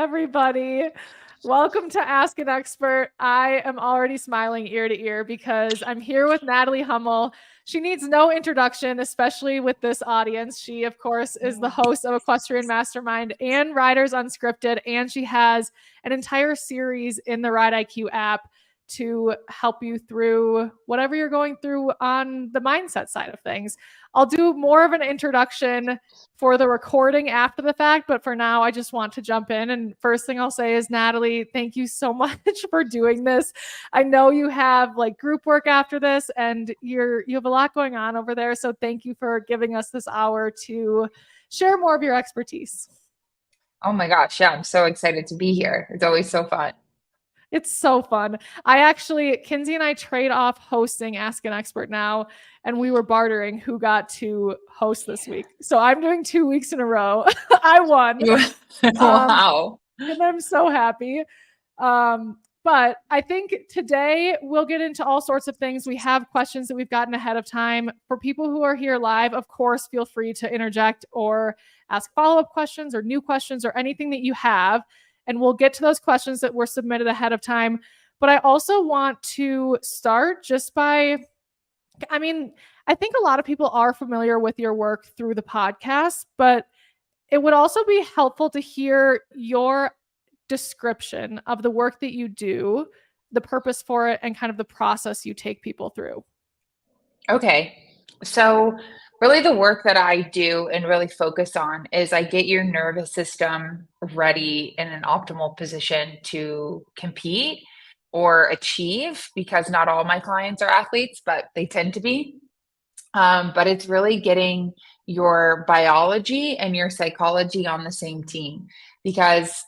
everybody. Welcome to Ask an Expert. I am already smiling ear to ear because I'm here with Natalie Hummel. She needs no introduction, especially with this audience. She, of course, is the host of Equestrian Mastermind and Riders Unscripted, and she has an entire series in the Ride IQ app to help you through whatever you're going through on the mindset side of things. I'll do more of an introduction for the recording after the fact, but for now, I just want to jump in. And first thing I'll say is, Natalie, thank you so much for doing this. I know you have like group work after this, and you have a lot going on over there. So thank you for giving us this hour to share more of your expertise. Oh my gosh, yeah, I'm so excited to be here. It's always so fun. It's so fun. Kinsey and I trade off hosting Ask an Expert now, and we were bartering who got to host this week. So I'm doing 2 weeks in a row. I won. Wow. And I'm so happy. But I think today we'll get into all sorts of things. We have questions that we've gotten ahead of time. For people who are here live, of course, feel free to interject or ask follow-up questions or new questions or anything that you have. And we'll get to those questions that were submitted ahead of time. But I also want to start just by, I think a lot of people are familiar with your work through the podcast, but it would also be helpful to hear your description of the work that you do, the purpose for it, and kind of the process you take people through. Okay. So really the work that I do and really focus on is I get your nervous system ready in an optimal position to compete or achieve, because not all my clients are athletes, but they tend to be. But it's really getting your biology and your psychology on the same team, because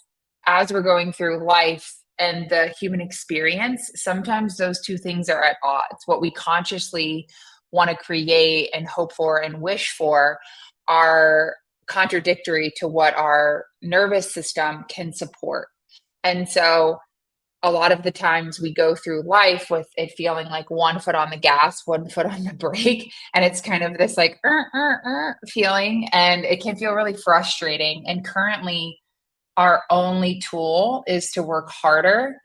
as we're going through life and the human experience, sometimes those two things are at odds. What we consciously want to create and hope for and wish for are contradictory to what our nervous system can support. And so a lot of the times we go through life with it feeling like one foot on the gas, one foot on the brake. And it's kind of this like feeling, and it can feel really frustrating. And currently our only tool is to work harder,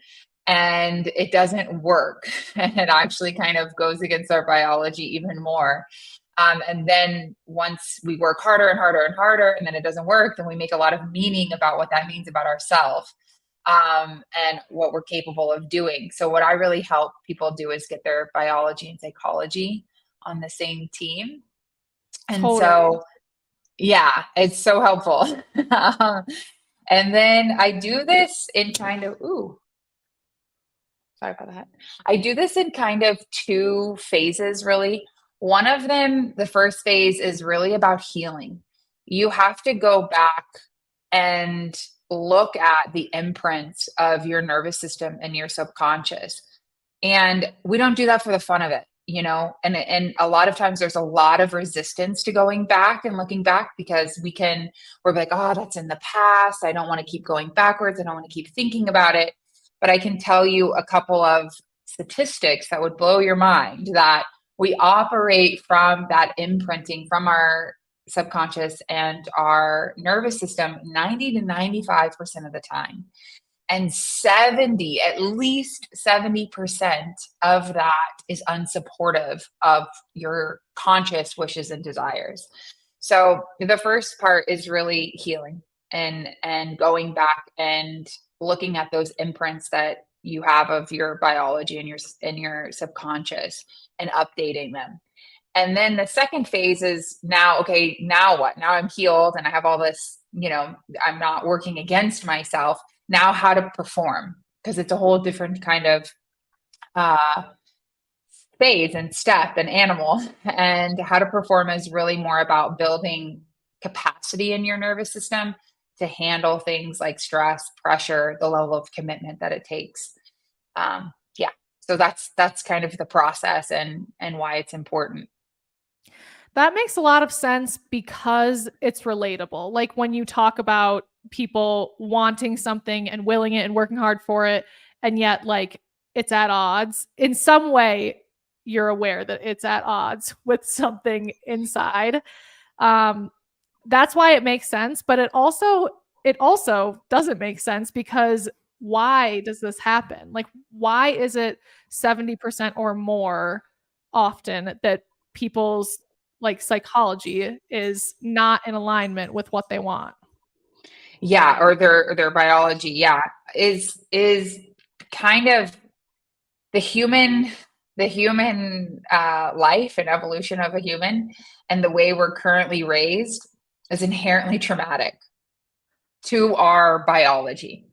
and it doesn't work. And it actually kind of goes against our biology even more. And then once we work harder and harder and harder, and then it doesn't work, then we make a lot of meaning about what that means about ourselves. And what we're capable of doing. So what I really help people do is get their biology and psychology on the same team. And Totally. So, yeah, it's so helpful. And then I do this in kind of, sorry about that. I do this in kind of two phases, really. One of them, the first phase, is really about healing. You have to go back and look at the imprints of your nervous system and your subconscious. And we don't do that for the fun of it, and a lot of times there's a lot of resistance to going back and looking back, because we're like, oh, that's in the past. I don't want to keep going backwards. I don't want to keep thinking about it. But I can tell you a couple of statistics that would blow your mind, that we operate from that imprinting from our subconscious and our nervous system 90 to 95% of the time. And at least 70% of that is unsupportive of your conscious wishes and desires. So the first part is really healing and going back and looking at those imprints that you have of your biology and your subconscious and updating them. And then the second phase is now what? Now I'm healed and I have all this, I'm not working against myself. Now how to perform, because it's a whole different kind of phase and step and animal. And how to perform is really more about building capacity in your nervous system to handle things like stress, pressure, the level of commitment that it takes. So that's kind of the process and why it's important. That makes a lot of sense because it's relatable. Like when you talk about people wanting something and willing it and working hard for it, and yet like it's at odds in some way, you're aware that it's at odds with something inside. That's why it makes sense. But it also it also doesn't make sense, because why does this happen? Like, why is it 70% or more often that people's like psychology is not in alignment with what they want? Yeah, or their biology, yeah, is kind of the human life and evolution of a human, and the way we're currently raised is inherently traumatic to our biology.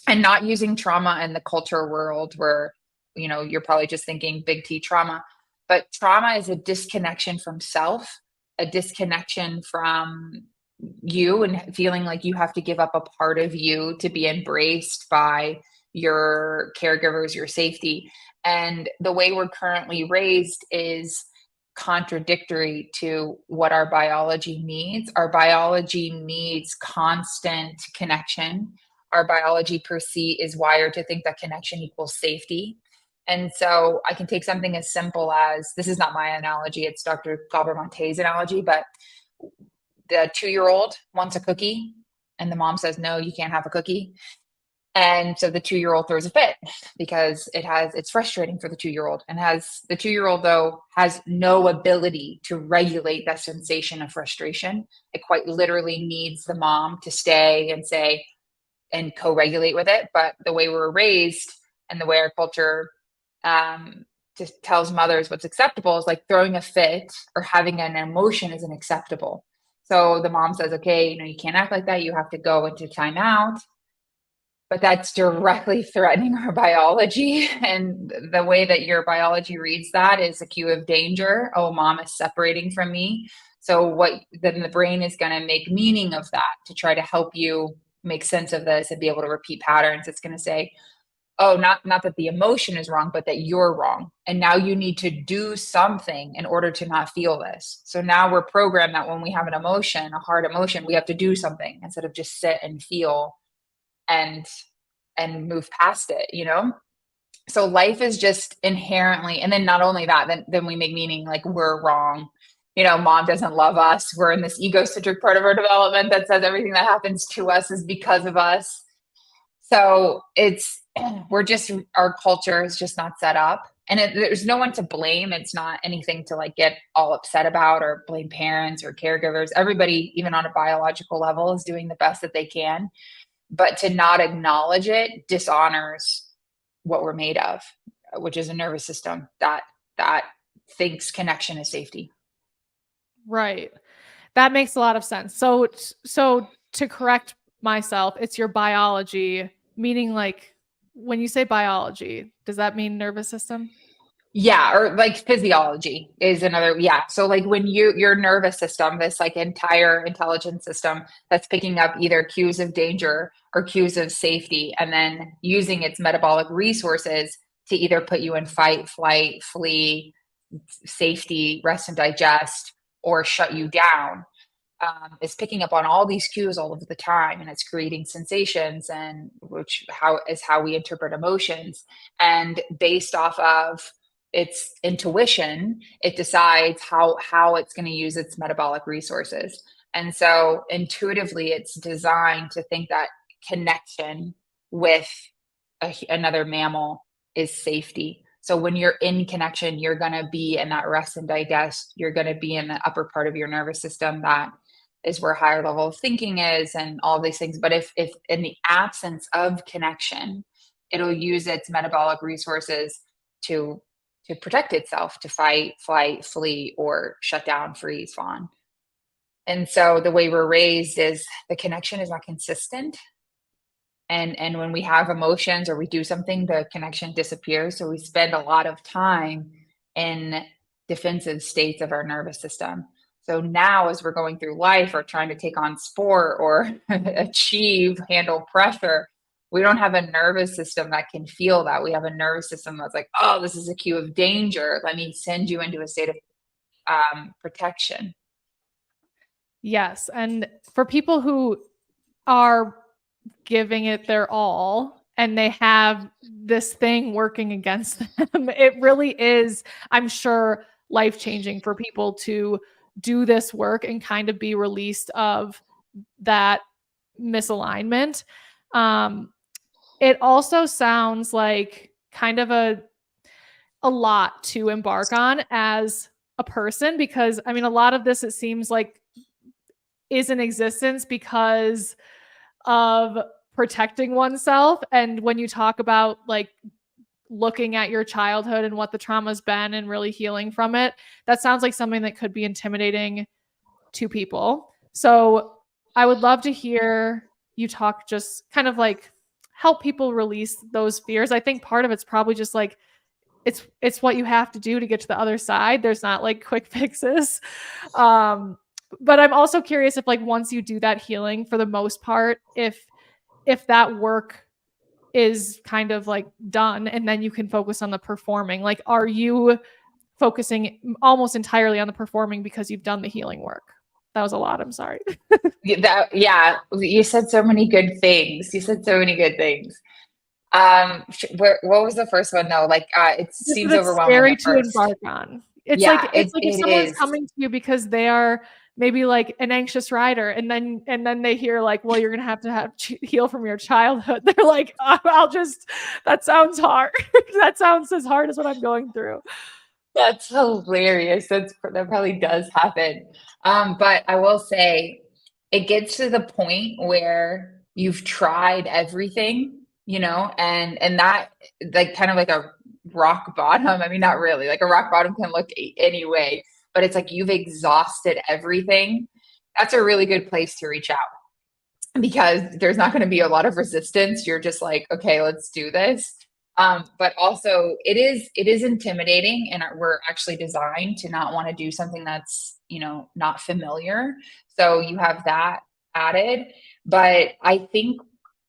And not using trauma in the culture world where, you're probably just thinking big T trauma, but trauma is a disconnection from self, a disconnection from you, and feeling like you have to give up a part of you to be embraced by your caregivers, your safety. And the way we're currently raised is contradictory to what our biology needs. Our biology needs constant connection. Our biology per se is wired to think that connection equals safety. And so I can take something as simple as, this is not my analogy, it's Dr. Gabor-Mate's analogy, but the 2-year-old wants a cookie and the mom says, no, you can't have a cookie. And so the 2-year-old throws a fit because it's frustrating for the 2-year-old, and the 2-year-old though has no ability to regulate that sensation of frustration. It quite literally needs the mom to stay and say, and co-regulate with it. But the way we were raised and the way our culture just tells mothers what's acceptable is like throwing a fit or having an emotion isn't acceptable. So the mom says, okay, you can't act like that. You have to go into timeout. But that's directly threatening our biology. And the way that your biology reads that is a cue of danger. Oh, mom is separating from me. So then the brain is going to make meaning of that to try to help you make sense of this and be able to repeat patterns. It's going to say, oh, not that the emotion is wrong, but that you're wrong. And now you need to do something in order to not feel this. So now we're programmed that when we have an emotion, a hard emotion, we have to do something instead of just sit and feel and move past it. So life is just inherently, and then not only that, then we make meaning like we're wrong. Mom doesn't love us. We're in this egocentric part of our development that says everything that happens to us is because of us. So our culture is just not set up, and there's no one to blame. It's not anything to like get all upset about or blame parents or caregivers. Everybody, even on a biological level, is doing the best that they can. But to not acknowledge it dishonors what we're made of, which is a nervous system that thinks connection is safety. Right. That makes a lot of sense. So to correct myself, it's your biology, meaning like when you say biology, does that mean nervous system? Yeah, or like physiology is another. Yeah. So like when your nervous system, this like entire intelligence system that's picking up either cues of danger or cues of safety, and then using its metabolic resources to either put you in fight, flight, flee, safety, rest and digest, or shut you down, is picking up on all these cues all of the time, and it's creating sensations, and how we interpret emotions. And based off of its intuition, it decides how it's going to use its metabolic resources. And so intuitively, it's designed to think that connection with another mammal is safety. So when you're in connection, you're going to be in that rest and digest. You're going to be in the upper part of your nervous system that is where higher level of thinking is and all these things. But if in the absence of connection, it'll use its metabolic resources to protect itself, to fight, flight, flee, or shut down, freeze, fawn. And so the way we're raised is the connection is not consistent. And when we have emotions or we do something, the connection disappears. So we spend a lot of time in defensive states of our nervous system. So now as we're going through life or trying to take on sport or handle pressure, we don't have a nervous system that can feel that. We have a nervous system that's like, oh, this is a cue of danger. Let me send you into a state of protection. Yes. And for people who are giving it their all and they have this thing working against them, it really is, I'm sure, life-changing for people to do this work and kind of be released of that misalignment. It also sounds like kind of a lot to embark on as a person, because I mean, a lot of this, it seems like, is in existence because of protecting oneself. And when you talk about like looking at your childhood and what the trauma's been and really healing from it, that sounds like something that could be intimidating to people. So I would love to hear you talk, just kind of like help people release those fears. I think part of it's probably just like it's what you have to do to get to the other side. There's not like quick fixes. But I'm also curious if like once you do that healing, for the most part, if that work is kind of like done and then you can focus on the performing. Like, are you focusing almost entirely on the performing because you've done the healing work? That was a lot. I'm sorry. Yeah, you said so many good things. You said so many good things. What was the first one though? Like, it Just seems that it's overwhelming scary at to first. embark on. It's Yeah, like it's like if it someone's is. coming to you because they are maybe like an anxious rider, and then they hear like, well, you're gonna have to heal from your childhood. They're like, oh, that sounds hard. That sounds as hard as what I'm going through. That's hilarious. That probably does happen. But I will say it gets to the point where you've tried everything, and that, like, kind of like a rock bottom. I mean, not really. Like, a rock bottom can look any way, but it's like you've exhausted everything. That's a really good place to reach out, because there's not going to be a lot of resistance. You're just like, okay, let's do this. But also it is intimidating, and we're actually designed to not want to do something that's, not familiar. So you have that added. But I think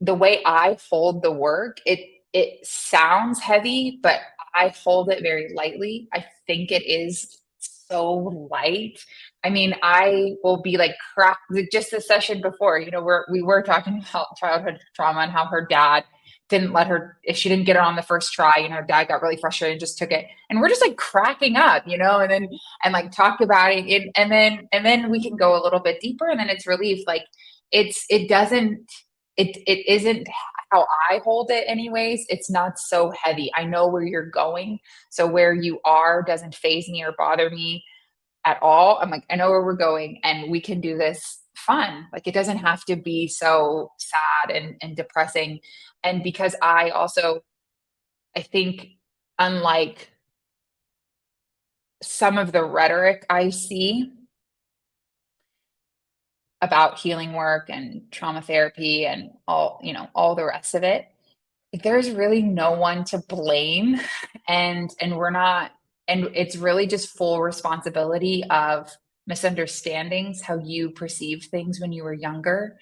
the way I hold the work, it sounds heavy, but I hold it very lightly. I think it is so light. I mean, I will be like just the session before, we were talking about childhood trauma and how her dad didn't let her, if she didn't get it on the first try, her dad got really frustrated and just took it. And we're just like cracking up, and like talk about it. And then we can go a little bit deeper, and then it's relief. Like, it isn't how I hold it anyways. It's not so heavy. I know where you're going. So where you are doesn't faze me or bother me at all. I'm like, I know where we're going, and we can do this fun. Like, it doesn't have to be so sad and depressing. And because I think, unlike some of the rhetoric I see about healing work and trauma therapy and all the rest of it, there's really no one to blame. And we're not, and it's really just full responsibility of misunderstandings, how you perceive things when you were younger.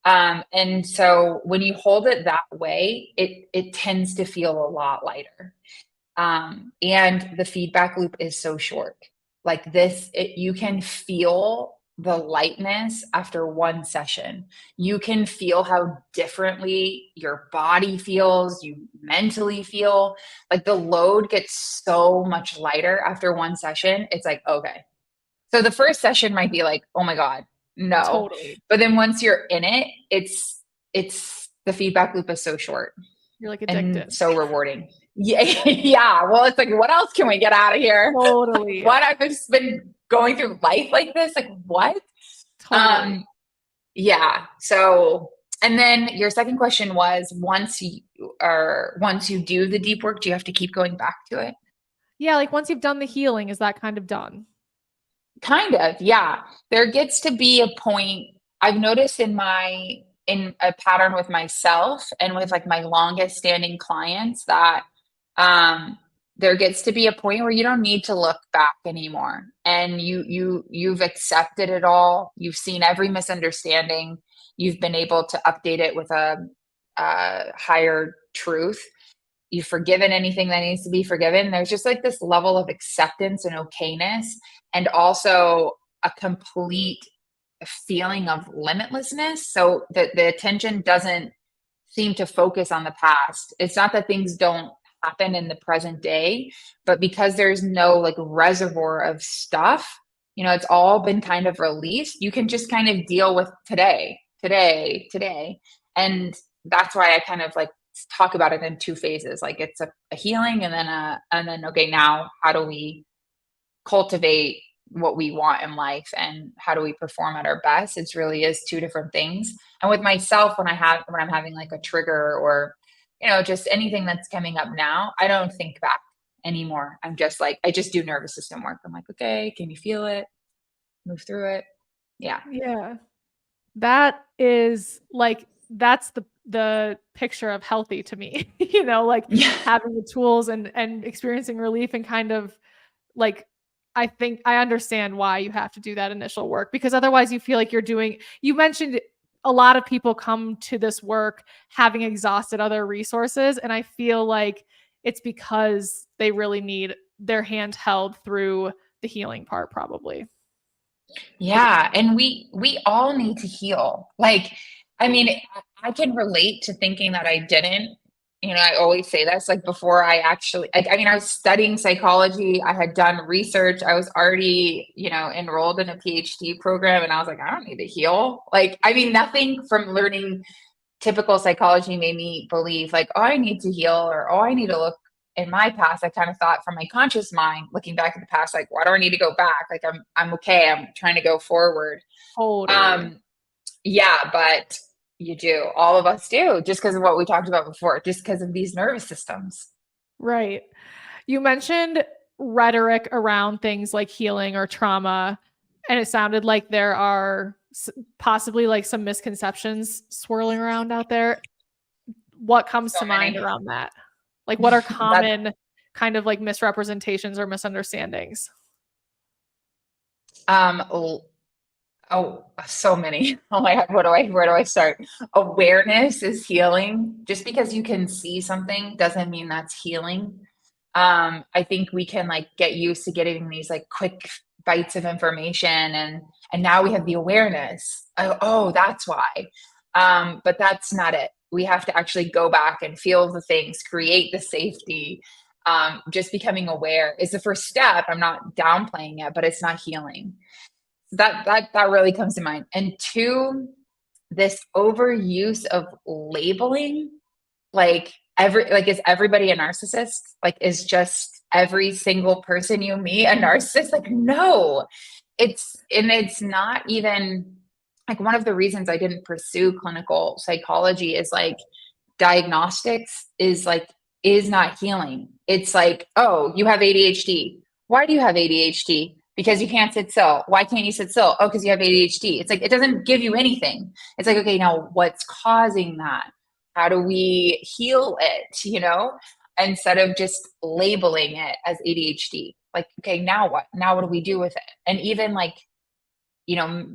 And so when you hold it that way, it tends to feel a lot lighter. And the feedback loop is so short. Like this, you can feel the lightness after one session. You can feel how differently your body feels, you mentally feel. Like, the load gets so much lighter after one session. It's like, okay. So the first session might be like, oh my God, no. Totally. But then once you're in it, it's the feedback loop is so short. You're like addicted. And so rewarding. Yeah. Yeah. Well, it's like, what else can we get out of here? Totally. What? I've just been going through life like this. Like, what? Totally. Yeah. So, and then your second question was, once you do the deep work, do you have to keep going back to it? Yeah. Like, once you've done the healing, is that kind of done? Kind of. Yeah. There gets to be a point I've noticed in a pattern with myself and with like my longest standing clients, that there gets to be a point where you don't need to look back anymore, and you've accepted it all. You've seen every misunderstanding. You've been able to update it with a higher truth. You've forgiven anything that needs to be forgiven. There's just like this level of acceptance and okayness, and also a complete feeling of limitlessness. So that the attention doesn't seem to focus on the past. It's not that things don't happen in the present day, but because there's no like reservoir of stuff, it's all been kind of released. You can just kind of deal with today. today. And that's why I kind of like talk about it in two phases. Like it's a healing and then, okay, now how do we cultivate what we want in life and how do we perform at our best? It really is two different things. And with myself, when I'm having like a trigger or, just anything that's coming up now, I don't think back anymore. I'm just like, I just do nervous system work. I'm like, okay, can you feel it? Move through it. Yeah. Yeah. That is like, that's the picture of healthy to me, like Yeah. having the tools and experiencing relief and kind of like, I think I understand why you have to do that initial work, because otherwise you feel like you mentioned a lot of people come to this work having exhausted other resources. And I feel like it's because they really need their hand held through the healing part, probably. Yeah, and we all need to heal. Like, I mean, I can relate to thinking that I didn't. I always say this, like before I actually, like, I mean, I was studying psychology, I had done research, I was already, enrolled in a PhD program, and I was like, I don't need to heal. Like, I mean, nothing from learning typical psychology made me believe like, oh, I need to heal, or oh, I need to look in my past. I kind of thought from my conscious mind, looking back at the past, like, why do I need to go back? Like, I'm okay. I'm trying to go forward. Totally. Um, yeah, but you do. All of us do, just because of what we talked about before, just because of these nervous systems. Right. You mentioned rhetoric around things like healing or trauma, and it sounded like there are possibly like some misconceptions swirling around out there. What comes So to mind many. around that? Like, what are That common kind of like misrepresentations or misunderstandings? oh, oh, so many. Oh my God, where do I start? Awareness is healing. Just because you can see something doesn't mean that's healing. I think we can like get used to getting these like quick bites of information, and now we have the awareness. Oh, that's why. But that's not it. We have to actually go back and feel the things, create the safety. Just becoming aware is the first step. I'm not downplaying it, but it's not healing. That really comes to mind. And two, this overuse of labeling, like is everybody a narcissist? Like, is just every single person you meet a narcissist? Like, no. It's not even like, one of the reasons I didn't pursue clinical psychology is like, diagnostics is not healing. It's like, oh, you have ADHD. Why do you have ADHD? Because you can't sit still. Why can't you sit still? Oh, because you have ADHD. It's like, it doesn't give you anything. It's like, okay, now what's causing that? How do we heal it? Instead of just labeling it as ADHD. Like, okay, now what? Now what do we do with it? And even like, you know,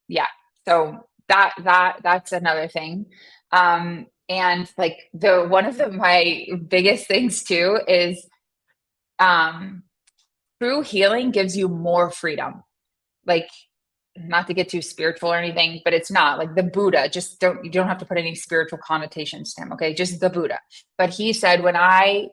yeah. So that's another thing. And like the one of my biggest things too is true healing gives you more freedom. Like, not to get too spiritual or anything, but it's not like the Buddha. You don't have to put any spiritual connotations to him. Okay, just the Buddha. But he said, when I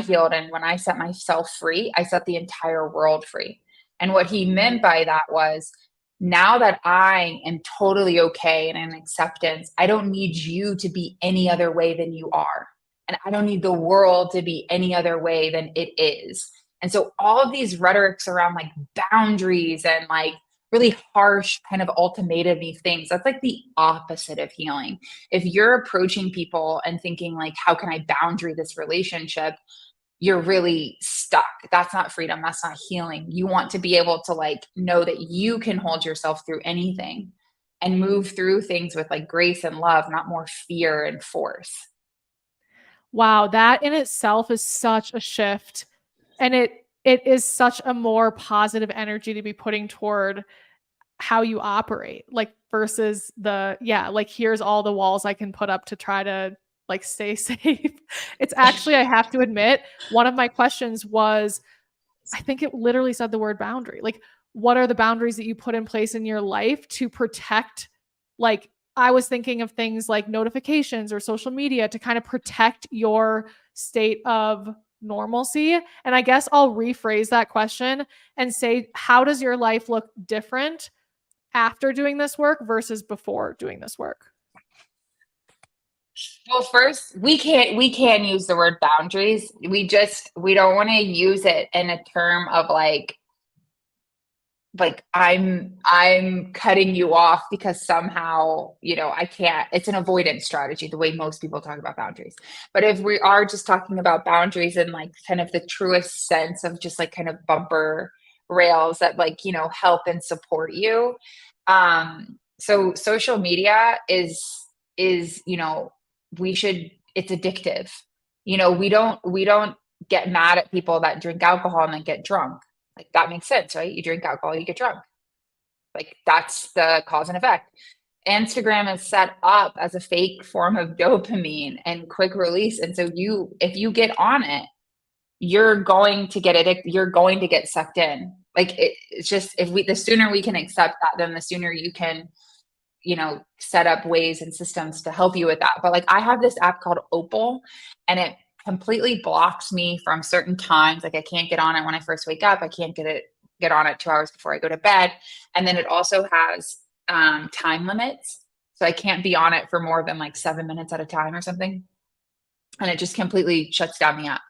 healed and when I set myself free, I set the entire world free. And what he meant by that was, now that I am totally okay and in acceptance, I don't need you to be any other way than you are. And I don't need the world to be any other way than it is. And so all of these rhetorics around like boundaries and like really harsh kind of ultimatum-y things, that's like the opposite of healing. If you're approaching people and thinking like, how can I boundary this relationship? You're really stuck. That's not freedom. That's not healing. You want to be able to like know that you can hold yourself through anything and move through things with like grace and love, not more fear and force. Wow, that in itself is such a shift. And it is such a more positive energy to be putting toward how you operate, like versus like, here's all the walls I can put up to try to like stay safe. It's actually, I have to admit, one of my questions was, I think it literally said the word boundary. Like, what are the boundaries that you put in place in your life to protect? Like, I was thinking of things like notifications or social media to kind of protect your state of normalcy. And I guess I'll rephrase that question and say, how does your life look different after doing this work versus before doing this work? Well, first, we can use the word boundaries. We don't want to use it in a term of like I'm cutting you off because somehow, I can't. It's an avoidance strategy, the way most people talk about boundaries. But if we are just talking about boundaries in like kind of the truest sense of just like kind of bumper rails that like, help and support you. So social media is, it's addictive. We don't get mad at people that drink alcohol and then get drunk. Like that makes sense, right? You drink alcohol, you get drunk. Like that's the cause and effect. Instagram is set up as a fake form of dopamine and quick release. And so if you get on it, you're going to get addicted. You're going to get sucked in. Like it's just, the sooner we can accept that, then the sooner you can, set up ways and systems to help you with that. But like I have this app called Opal, and it completely blocks me from certain times. Like I can't get on it when I first wake up. I can't get on it 2 hours before I go to bed. And then it also has time limits. So I can't be on it for more than like 7 minutes at a time or something. And it just completely shuts down the app.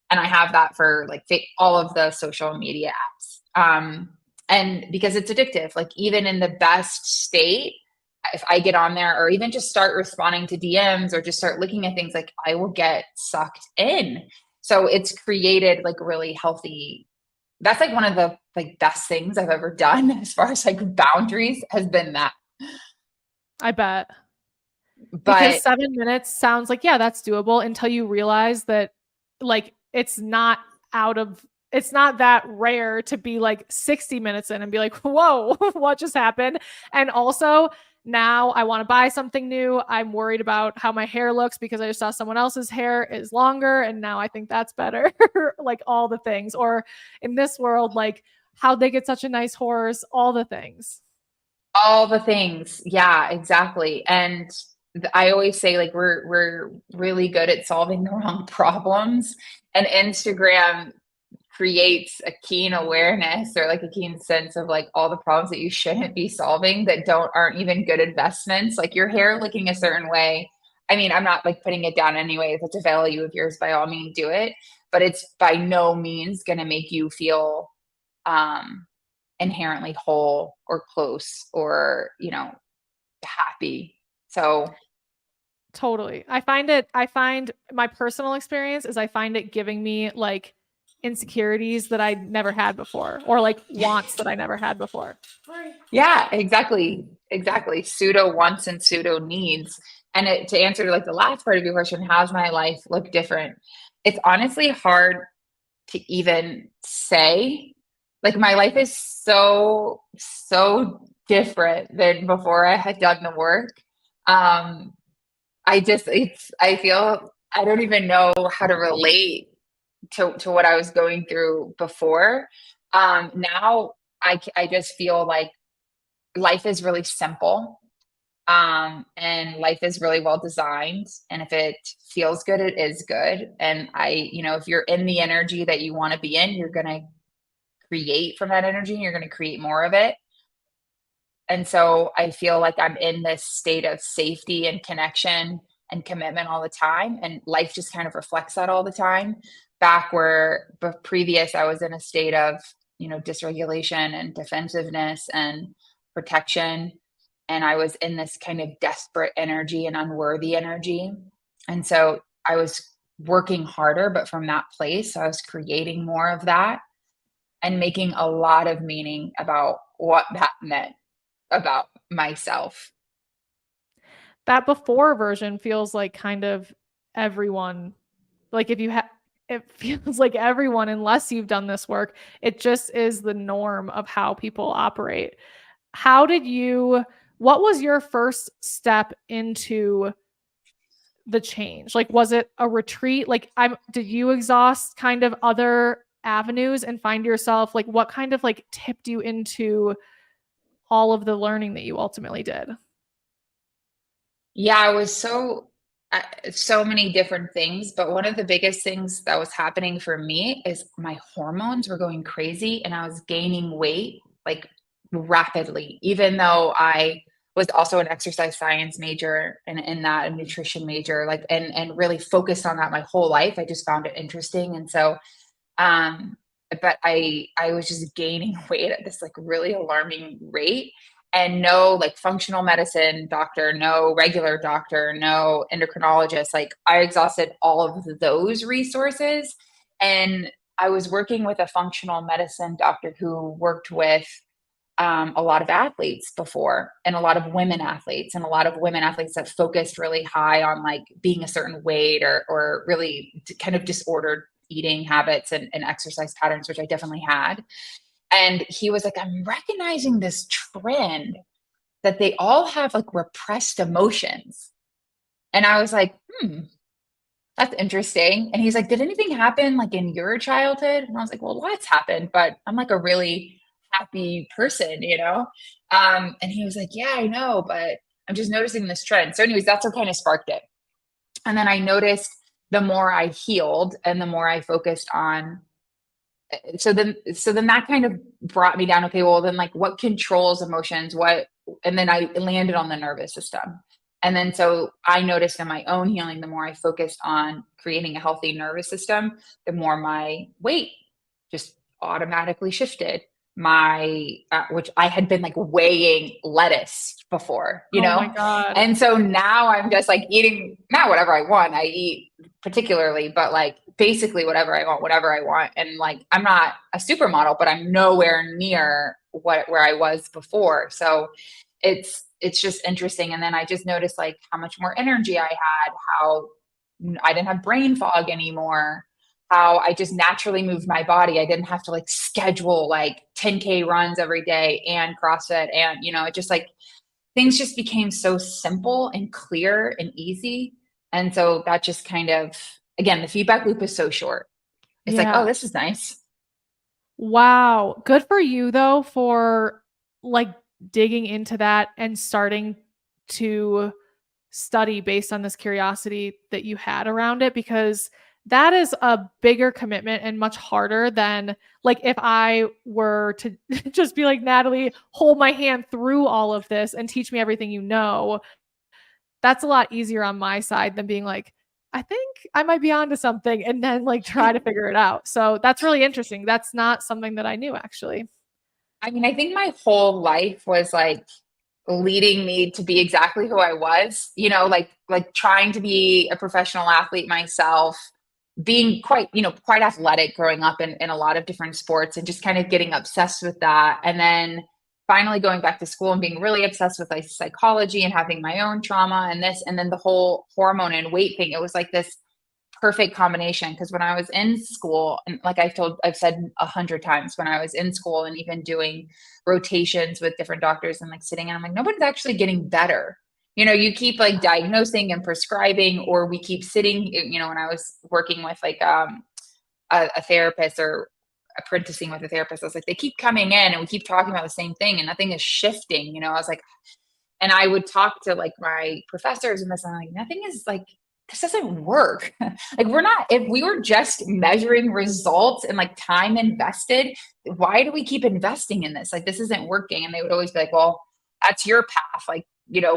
And I have that for like all of the social media apps. And because it's addictive, like even in the best state, if I get on there or even just start responding to DMs or just start looking at things, like I will get sucked in. So it's created like really healthy. That's like one of the like best things I've ever done as far as like boundaries has been that. I bet. But Because 7 minutes sounds like, yeah, that's doable until you realize that like it's not that rare to be like 60 minutes in and be like, whoa, what just happened? And also now I want to buy something new. I'm worried about how my hair looks because I just saw someone else's hair is longer and now I think that's better. Like all the things. Or in this world, like how they get such a nice horse, all the things. all the things. Yeah, exactly. And I always say like we're really good at solving the wrong problems. And Instagram creates a keen awareness or like a keen sense of like all the problems that you shouldn't be solving that aren't even good investments. Like your hair looking a certain way. I mean, I'm not like putting it down anyway. If it's a value of yours, by all means do it. But it's by no means going to make you feel inherently whole or close or, happy. So Totally. I find my personal experience is I find it giving me like insecurities that I never had before or like wants that I never had before. yeah, exactly. Exactly. Pseudo wants and pseudo needs. And to answer like the last part of your question, how's my life look different? It's honestly hard to even say. Like my life is so different than before I had done the work. Um, I feel I don't even know how to relate to what I was going through before. Now I just feel like life is really simple. And life is really well designed. And if it feels good, it is good. And if you're in the energy that you want to be in, you're going to create from that energy and you're going to create more of it. And so I feel like I'm in this state of safety and connection and commitment all the time. And life just kind of reflects that all the time. Back where previous, I was in a state of, dysregulation and defensiveness and protection. And I was in this kind of desperate energy and unworthy energy. And so I was working harder, but from that place, I was creating more of that and making a lot of meaning about what that meant about myself. That before version feels like kind of everyone. Like if you have it feels like everyone, unless you've done this work, it just is the norm of how people operate. What was your first step into the change? Like, was it a retreat? Like, did you exhaust kind of other avenues and find yourself like, what kind of like tipped you into all of the learning that you ultimately did? Yeah, I was so many different things, but one of the biggest things that was happening for me is my hormones were going crazy and I was gaining weight like rapidly, even though I was also an exercise science major and in that a nutrition major, like, and really focused on that my whole life. I just found it interesting. And so, um, but I was just gaining weight at this like really alarming rate, and no like functional medicine doctor, no regular doctor, no endocrinologist. Like I exhausted all of those resources. And I was working with a functional medicine doctor who worked with a lot of athletes before, and a lot of women athletes, and a lot of women athletes that focused really high on like being a certain weight, or really kind of disordered eating habits and exercise patterns, which I definitely had. And he was like, I'm recognizing this trend that they all have like repressed emotions. And I was like, that's interesting. And he's like, did anything happen like in your childhood? And I was like, well, lots happened, but I'm like a really happy person, you know? And he was like, yeah, I know, but I'm just noticing this trend. So, anyways, that's what kind of sparked it. And then I noticed the more I healed and the more I focused on, so then that kind of brought me down. Okay, well, then like what controls emotions? And then I landed on the nervous system. And then so I noticed in my own healing, the more I focused on creating a healthy nervous system, the more my weight just automatically shifted. Which I had been like weighing lettuce before, you Oh my know? God. And so now I'm just like eating, not whatever I want. I eat particularly, but like basically whatever I want, whatever I want. And like, I'm not a supermodel, but I'm nowhere near where I was before. So it's just interesting. And then I just noticed like how much more energy I had, how I didn't have brain fog anymore, how I just naturally moved my body. I didn't have to like schedule like 10K runs every day and CrossFit. And, it just like things just became so simple and clear and easy. And so that just kind of, again, the feedback loop is so short. It's like, oh, Yeah. this is nice. Wow. Good for you though for like digging into that and starting to study based on this curiosity that you had around it, because that is a bigger commitment and much harder than like if I were to just be like, Natalie, hold my hand through all of this and teach me everything you know. That's a lot easier on my side than being like, I think I might be onto something and then like try to figure it out. So that's really interesting. That's not something that I knew actually. I mean, I think my whole life was like leading me to be exactly who I was, like trying to be a professional athlete myself, being quite athletic growing up in a lot of different sports, and just kind of getting obsessed with that. And then finally going back to school and being really obsessed with like psychology and having my own trauma and this, and then the whole hormone and weight thing. It was like this perfect combination, because when I was in school, and like I've said 100 times, when I was in school and even doing rotations with different doctors and like sitting, and I'm like, nobody's actually getting better. You keep like diagnosing and prescribing, or we keep sitting, when I was working with like a therapist, or apprenticing with a therapist, I was like, they keep coming in and we keep talking about the same thing and nothing is shifting. I was like, and I would talk to like my professors and this, and I'm like, nothing is like, this doesn't work. Like if we were just measuring results and like time invested, why do we keep investing in this? Like, this isn't working. And they would always be like, well, that's your path, like,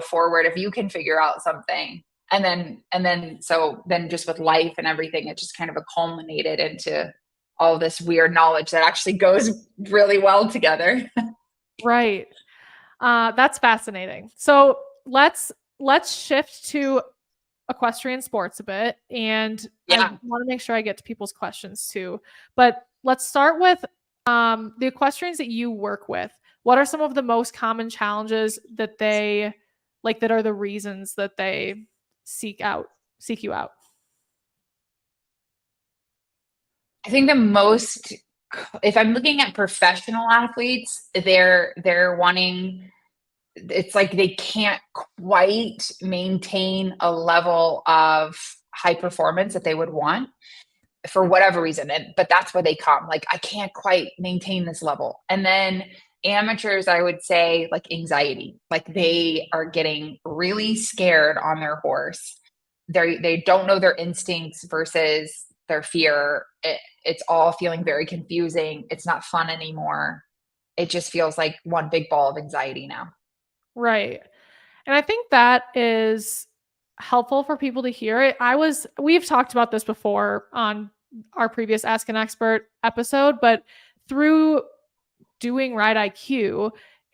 forward, if you can figure out something. So then just with life and everything, it just kind of culminated into all this weird knowledge that actually goes really well together. Right. That's fascinating. So let's shift to equestrian sports a bit, and I Yeah. want to make sure I get to people's questions too. But let's start with the equestrians that you work with. What are some of the most common challenges that they like that are the reasons that they seek you out? I think if I'm looking at professional athletes, they're wanting, it's like they can't quite maintain a level of high performance that they would want for whatever reason. But that's where they come. Like, I can't quite maintain this level. And then amateurs, I would say, like anxiety, like they are getting really scared on their horse. They don't know their instincts versus their fear. It's all feeling very confusing. It's not fun anymore. it just feels like one big ball of anxiety now. Right. And I think that is helpful for people to hear. We've talked about this before on our previous Ask an Expert episode, but through doing Ride IQ,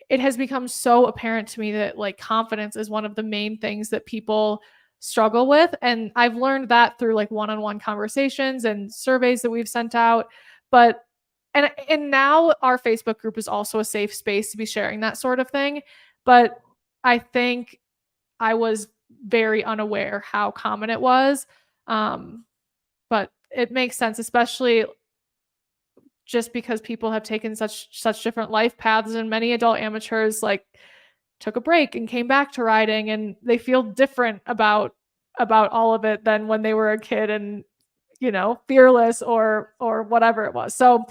it has become so apparent to me that like confidence is one of the main things that people struggle with. And I've learned that through like one-on-one conversations and surveys that we've sent out. But and now our Facebook group is also a safe space to be sharing that sort of thing. But I think I was very unaware how common it was. But it makes sense, especially just because people have taken such different life paths, and many adult amateurs like took a break and came back to riding, and they feel different about all of it than when they were a kid and fearless or whatever it was. So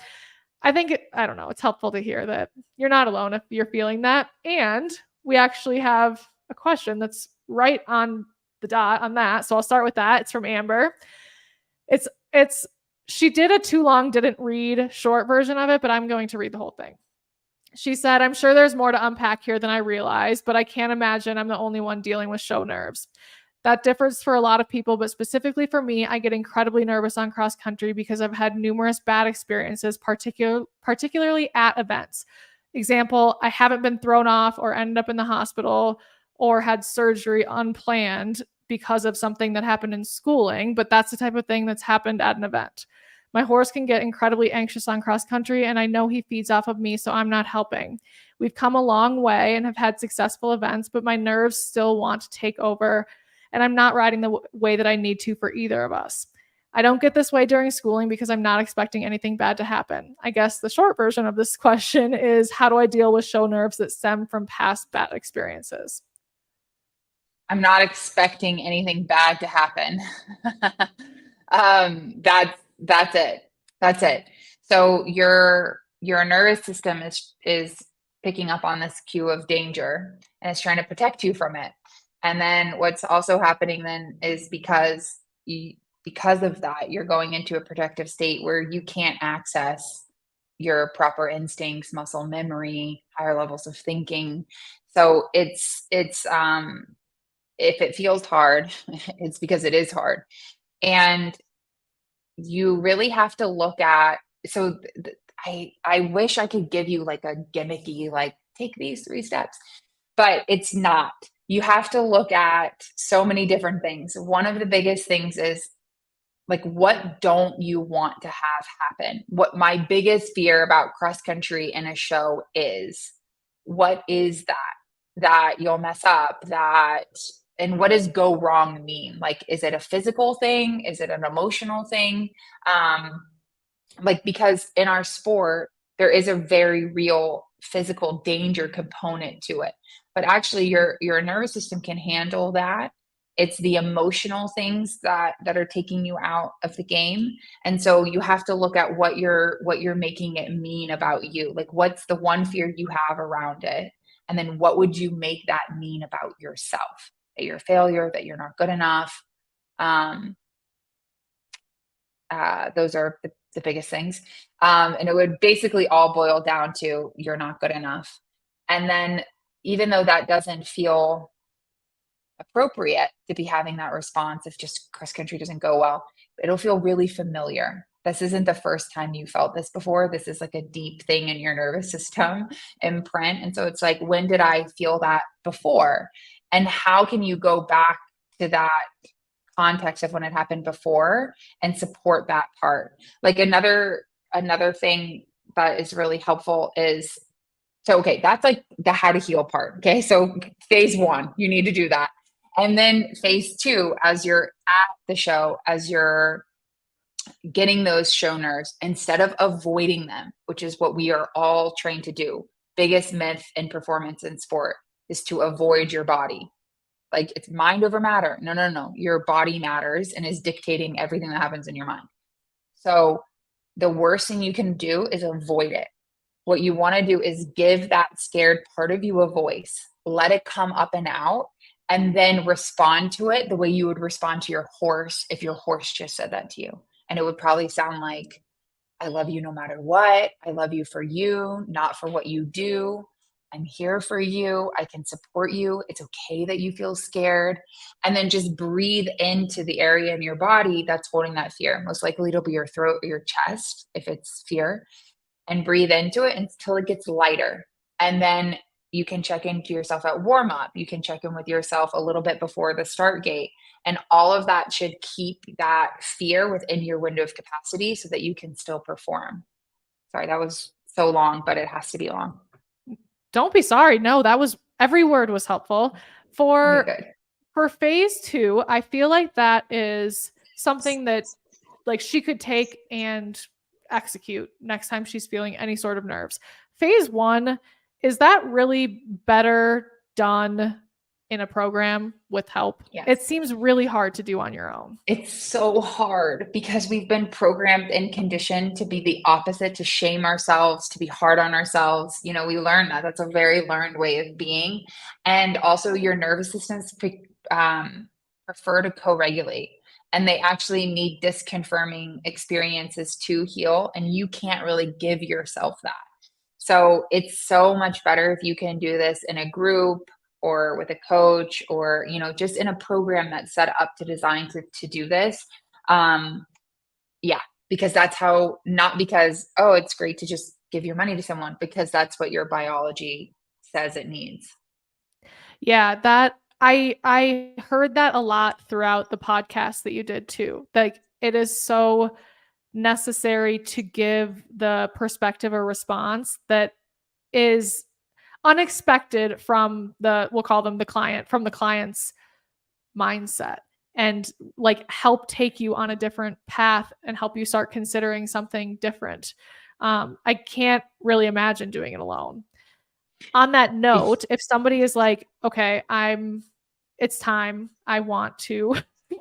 I think I don't know, it's helpful to hear that you're not alone if you're feeling that. And we actually have a question that's right on the dot on that. So I'll start with that. It's from Amber. It's she did a too long didn't read short version of it, but I'm going to read the whole thing. She said, I'm sure there's more to unpack here than I realized, but I can't imagine I'm the only one dealing with show nerves. That differs for a lot of people, but specifically for me, I get incredibly nervous on cross country because I've had numerous bad experiences, particularly at events. Example, I haven't been thrown off or ended up in the hospital or had surgery unplanned because of something that happened in schooling, but that's the type of thing that's happened at an event. My horse can get incredibly anxious on cross country, and I know he feeds off of me, so I'm not helping. We've come a long way and have had successful events, but my nerves still want to take over, and I'm not riding the way that I need to for either of us. I don't get this way during schooling because I'm not expecting anything bad to happen. I guess the short version of this question is, how do I deal with show nerves that stem from past bad experiences? I'm not expecting anything bad to happen. That's it. That's it. So your nervous system is picking up on this cue of danger and it's trying to protect you from it. And then what's also happening then is because of that, you're going into a protective state where you can't access your proper instincts, muscle memory, higher levels of thinking. So it's if it feels hard, it's because it is hard. And you really have to look at, so I wish I could give you like a gimmicky, like take these 3 steps, but it's not. You have to look at so many different things. One of the biggest things is like, what don't you want to have happen? What my biggest fear about cross country in a show is, what is that you'll mess up, and what does go wrong mean? Like, is it a physical thing? Is it an emotional thing? Like, because in our sport, there is a very real physical danger component to it. But actually your nervous system can handle that. It's the emotional things that are taking you out of the game. And so you have to look at what you're making it mean about you. Like, what's the one fear you have around it? And then what would you make that mean about yourself? That you're a failure, that you're not good enough. Those are the biggest things. And it would basically all boil down to, you're not good enough. And then even though that doesn't feel appropriate to be having that response, if just cross country doesn't go well, it'll feel really familiar. This isn't the first time you felt this before. This is like a deep thing in your nervous system imprint. And so it's like, when did I feel that before? And how can you go back to that context of when it happened before and support that part? Like, another thing that is really helpful is, so okay, that's like the how to heal part. Okay, so phase 1, you need to do that. And then phase 2, as you're at the show, as you're getting those show nerves, instead of avoiding them, which is what we are all trained to do, biggest myth in performance and sport is to avoid your body. Like, it's mind over matter. No. Your body matters and is dictating everything that happens in your mind. So the worst thing you can do is avoid it. What you want to do is give that scared part of you a voice, let it come up and out, and then respond to it the way you would respond to your horse if your horse just said that to you. And it would probably sound like, I love you no matter what. I love you for you, not for what you do. I'm here for you. I can support you. It's okay that you feel scared. And then just breathe into the area in your body that's holding that fear. Most likely it'll be your throat or your chest if it's fear, and breathe into it until it gets lighter. And then you can check into yourself at warm up. You can check in with yourself a little bit before the start gate. And all of that should keep that fear within your window of capacity so that you can still perform. Sorry, that was so long, but it has to be long. Don't be sorry. No, that was every word was helpful. Okay, For good. for phase 2, I feel like that is something that like she could take and execute next time she's feeling any sort of nerves. Phase 1, is that really better done in a program with help? Yes. It seems really hard to do on your own. It's so hard because we've been programmed and conditioned to be the opposite, to shame ourselves, to be hard on ourselves. You know, we learn that. That's a very learned way of being. And also, your nervous systems prefer to co regulate, and they actually need disconfirming experiences to heal. And you can't really give yourself that. So it's so much better if you can do this in a group or with a coach, or just in a program that's set up to design to do this. Yeah, because that's how, not because, oh, it's great to just give your money to someone, because that's what your biology says it needs. Yeah, that I heard that a lot throughout the podcast that you did too. Like it is so necessary to give the perspective or response that is unexpected from we'll call them the client, from the client's mindset, and like help take you on a different path and help you start considering something different. I can't really imagine doing it alone. On that note, if somebody is like, okay, it's time, I want to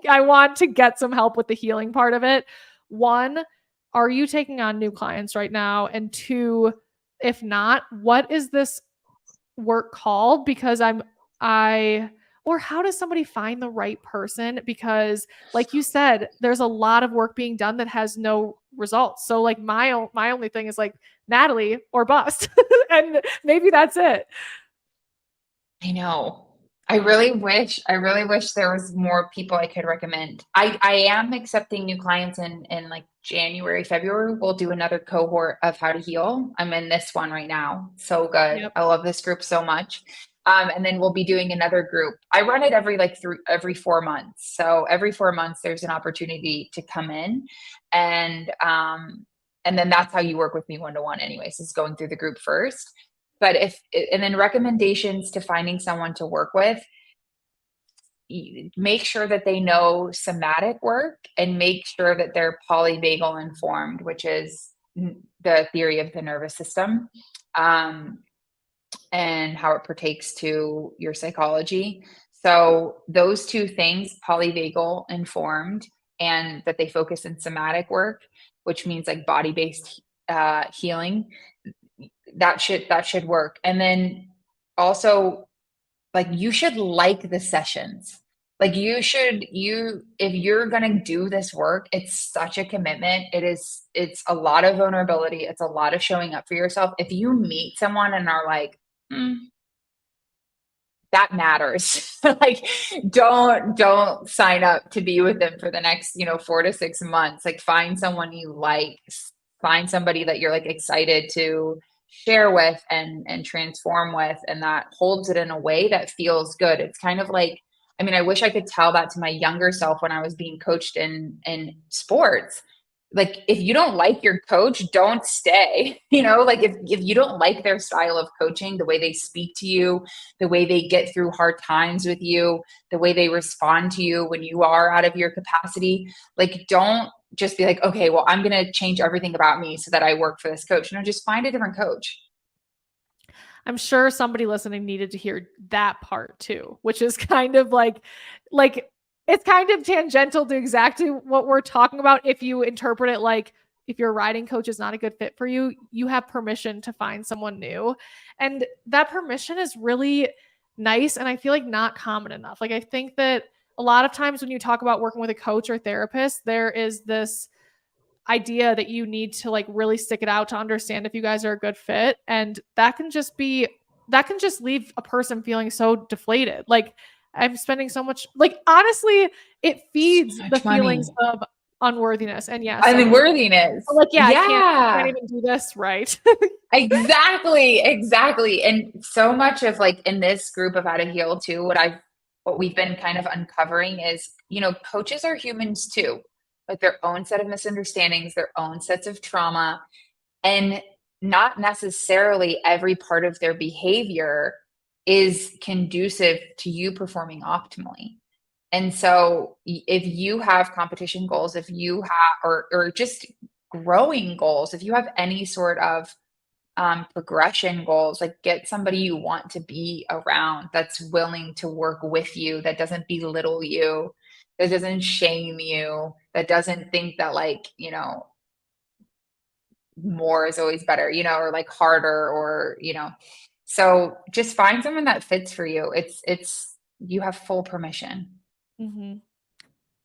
I want to get some help with the healing part of it. One, are you taking on new clients right now? And two, if not, what is this work called? Because I or how does somebody find the right person? Because like you said, there's a lot of work being done that has no results. So like my only thing is like Natalie or bust. And maybe that's it. I know. I really wish there was more people I could recommend. I am accepting new clients in like January, February. We'll do another cohort of how to heal. I'm in this one right now. So good. Yep. I love this group so much. And then we'll be doing another group. I run it every 4 months. So every 4 months there's an opportunity to come in, and then that's how you work with me one-to-one anyways, is going through the group first. But and then recommendations to finding someone to work with, make sure that they know somatic work, and make sure that they're polyvagal informed, which is the theory of the nervous system, and how it partakes to your psychology. So those two things, polyvagal informed, and that they focus in somatic work, which means like body-based healing, that should work. And then also, like, you should like the sessions. Like, if you're gonna do this work, it's such a commitment. It's a lot of vulnerability. It's a lot of showing up for yourself. If you meet someone and are like, that matters. Like, don't sign up to be with them for the next 4 to 6 months. Like, find someone you like, find somebody that you're like excited to share with and transform with, and that holds it in a way that feels good. It's kind of like, I mean, I wish I could tell that to my younger self when I was being coached in sports. Like, if you don't like your coach, don't stay. Like, if you don't like their style of coaching, the way they speak to you, the way they get through hard times with you, the way they respond to you when you are out of your capacity, like, don't just be like, okay, well, I'm going to change everything about me so that I work for this coach. Just find a different coach. I'm sure somebody listening needed to hear that part too, which is kind of like it's kind of tangential to exactly what we're talking about. If you interpret it like, if your riding coach is not a good fit for you, you have permission to find someone new. And that permission is really nice. And I feel like not common enough. Like, I think that a lot of times when you talk about working with a coach or therapist, there is this idea that you need to like really stick it out to understand if you guys are a good fit. And that can just leave a person feeling so deflated. Like, I'm spending so much, like, honestly, it So feeds the much feelings money. of unworthiness and And the self-worth. worthiness. Like, yeah, I can't Yeah. even do this right. Exactly, exactly. And so much of like in this group of How to Heal too, what we've been kind of uncovering is, coaches are humans too, with their own set of misunderstandings, their own sets of trauma, and not necessarily every part of their behavior is conducive to you performing optimally. And so if you have competition goals, if you have or just growing goals, if you have any sort of progression goals, like get somebody you want to be around that's willing to work with you, that doesn't belittle you, that doesn't shame you, that doesn't think that like, more is always better, or like harder or. So just find someone that fits for you. You have full permission. Mm-hmm.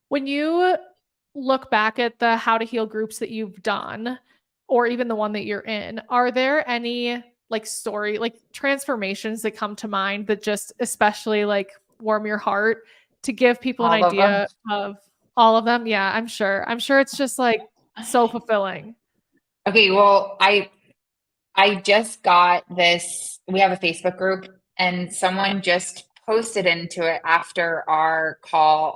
When you look back at the How to Heal groups that you've done, or even the one that you're in, are there any like transformations that come to mind that just especially like warm your heart to give people an All of them. idea of all of them? Yeah, I'm sure. I'm sure it's just like so fulfilling. Okay, well, I just got this. We have a Facebook group, and someone just posted into it after our call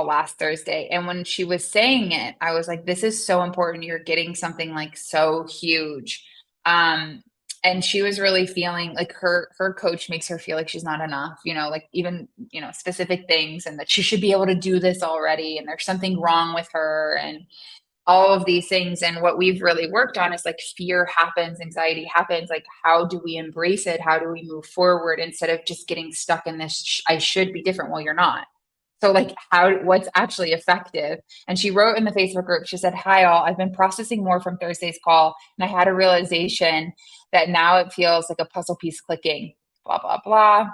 last Thursday. And when she was saying it, I was like, this is so important. You're getting something like so huge. And she was really feeling like her coach makes her feel like she's not enough, like even, specific things, and that she should be able to do this already, and there's something wrong with her. And all of these things. And what we've really worked on is like fear happens, anxiety happens. Like, how do we embrace it? How do we move forward instead of just getting stuck in this, I should be different. Well, you're not. So like what's actually effective? And she wrote in the Facebook group, she said, hi all, I've been processing more from Thursday's call. And I had a realization that now it feels like a puzzle piece clicking, blah, blah, blah.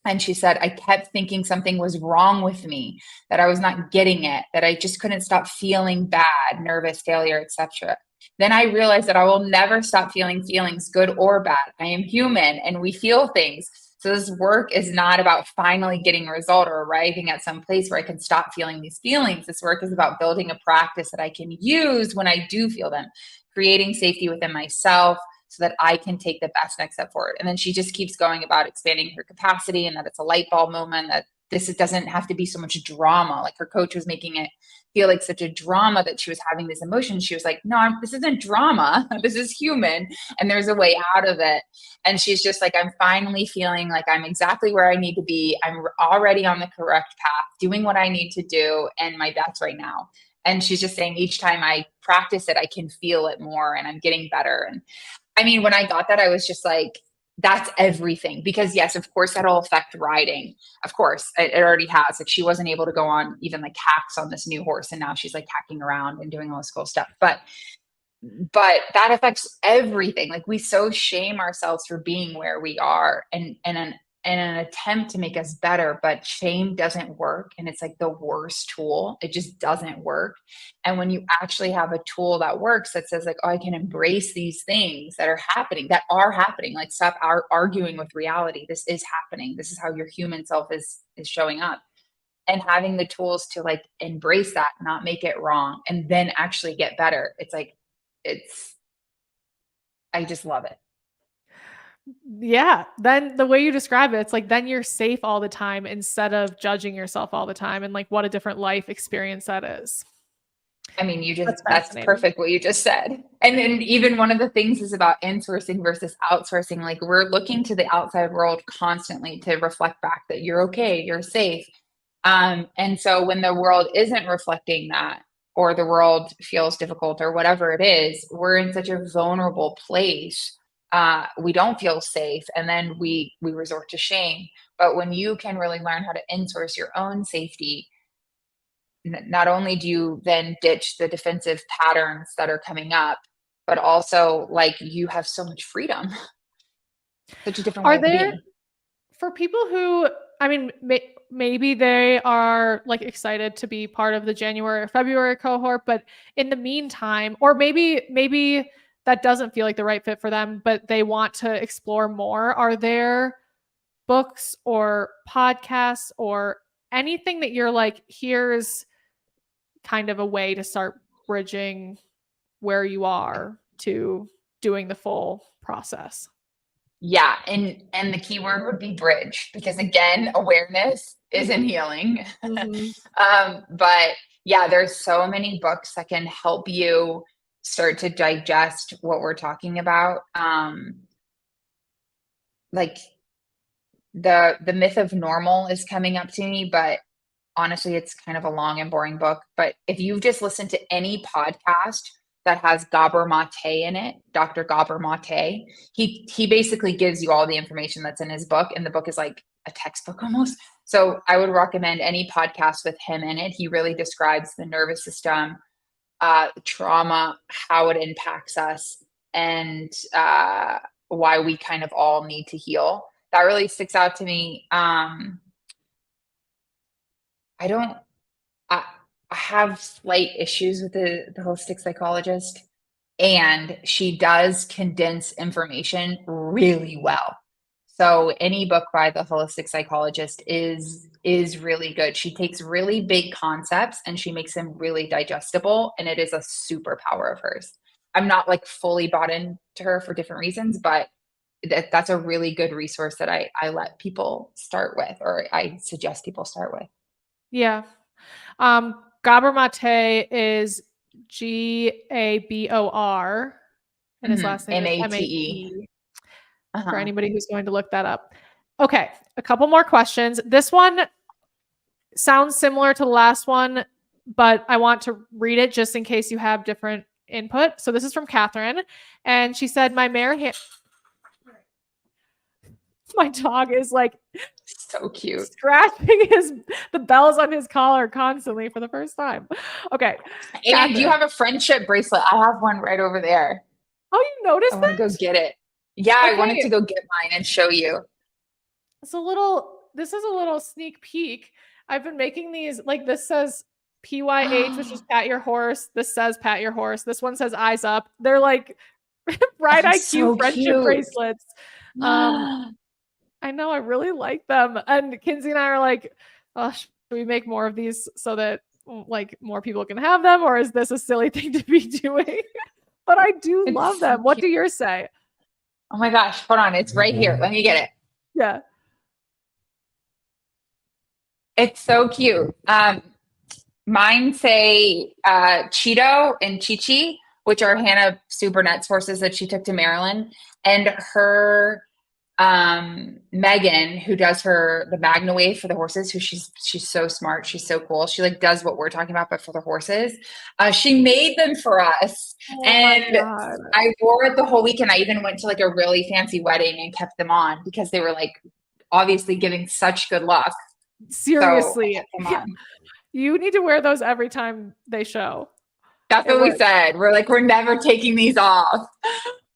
And she said, I kept thinking something was wrong with me, that I was not getting it, that I just couldn't stop feeling bad, nervous, failure, etc. Then I realized that I will never stop feeling feelings, good or bad. I am human and we feel things. So this work is not about finally getting a result or arriving at some place where I can stop feeling these feelings. This work is about building a practice that I can use when I do feel them, creating safety within myself, so that I can take the best next step forward. And then she just keeps going about expanding her capacity, and that it's a light bulb moment, that it doesn't have to be so much drama. Like her coach was making it feel like such a drama that she was having these emotions. She was like, no, this isn't drama. This is human. And there's a way out of it. And she's just like, I'm finally feeling like I'm exactly where I need to be. I'm already on the correct path, doing what I need to do and my best right now. And she's just saying each time I practice it, I can feel it more and I'm getting better. And I mean, when I got that, I was just like, that's everything. Because yes, of course, that'll affect riding. Of course, it already has. Like she wasn't able to go on even like hacks on this new horse. And now she's like hacking around and doing all this cool stuff. But that affects everything. Like we so shame ourselves for being where we are and an attempt to make us better, but shame doesn't work. And it's like the worst tool. It just doesn't work. And when you actually have a tool that works, that says like, oh, I can embrace these things that are happening, like stop arguing with reality. This is happening. This is how your human self is showing up. And having the tools to like embrace that, not make it wrong, and then actually get better. It's like, I just love it. Yeah. Then the way you describe it, it's like then you're safe all the time instead of judging yourself all the time. And like what a different life experience that is. I mean, That's that's fascinating. perfect what you just said. And then even one of the things is about insourcing versus outsourcing. Like we're looking to the outside world constantly to reflect back that you're okay, you're safe. And so when the world isn't reflecting that, or the world feels difficult or whatever it is, we're in such a vulnerable place. We don't feel safe, and then we resort to shame. But when you can really learn how to insource your own safety, not only do you then ditch the defensive patterns that are coming up, but also like you have so much freedom, such a different way Are of there, being. for people who, I mean, maybe they are like excited to be part of the January or February cohort, but in the meantime, or maybe that doesn't feel like the right fit for them, but they want to explore more. Are there books or podcasts or anything that you're like, here's kind of a way to start bridging where you are to doing the full process? Yeah, and the key word would be bridge, because again, awareness isn't healing. Mhm. But yeah, there's so many books that can help you start to digest what we're talking about. Like the myth of normal is coming up to me, but honestly, it's kind of a long and boring book. But if you've just listened to any podcast that has Gabor Mate in it, Dr. Gabor Mate, he basically gives you all the information that's in his book, and the book is like a textbook almost. So I would recommend any podcast with him in it. He really describes the nervous system, trauma, how it impacts us, and why we kind of all need to heal. That really sticks out to me. I don't I, I have slight issues with the holistic psychologist, and she does condense information really well. So any book by the holistic psychologist is really good. She takes really big concepts and she makes them really digestible, and it is a superpower of hers. I'm not like fully bought into her for different reasons, but that's a really good resource that I let people start with, or I suggest people start with. Yeah. Gabor Mate is Gabor, and his last name is Mate. Mate, for Uh-huh. anybody who's going to look that up. Okay, a couple more questions. This one sounds similar to the last one, but I want to read it just in case you have different input. So this is from Catherine, and she said, my dog is like So cute. scratching the bells on his collar constantly for the first time. Okay, And you Catherine. have a friendship bracelet. I have one right over there. Oh, you I noticed want to go that? get it. Yeah, I wanted Okay, to go get mine and show you. this is a little sneak peek. I've been making these, like, this says PYH, which is pat your horse. This says pat your horse. This one says eyes up. They're like Right They're IQ so friendship cute. bracelets. Um, I know, I really like them. And Kinsey and I are like, oh, should we make more of these so that like more people can have them, or is this a silly thing to be doing? But I do love It's so them. What cute. do yours say? Oh my gosh, hold on. It's right here. Let me get it. Yeah. It's so cute. Mine say Cheeto and Chi-Chi, which are Hannah Supernet's horses that she took to Maryland. And her Megan, who does the Magna Wave for the horses, who she's so smart, she's so cool. She like does what we're talking about, but for the horses. She made them for us, Oh my and God. I wore it the whole weekend. I even went to like a really fancy wedding and kept them on because they were like obviously giving such good luck. So I Seriously. kept them on. You need to wear those every time they show. That's It what we works. said. We're like, we're never taking these off.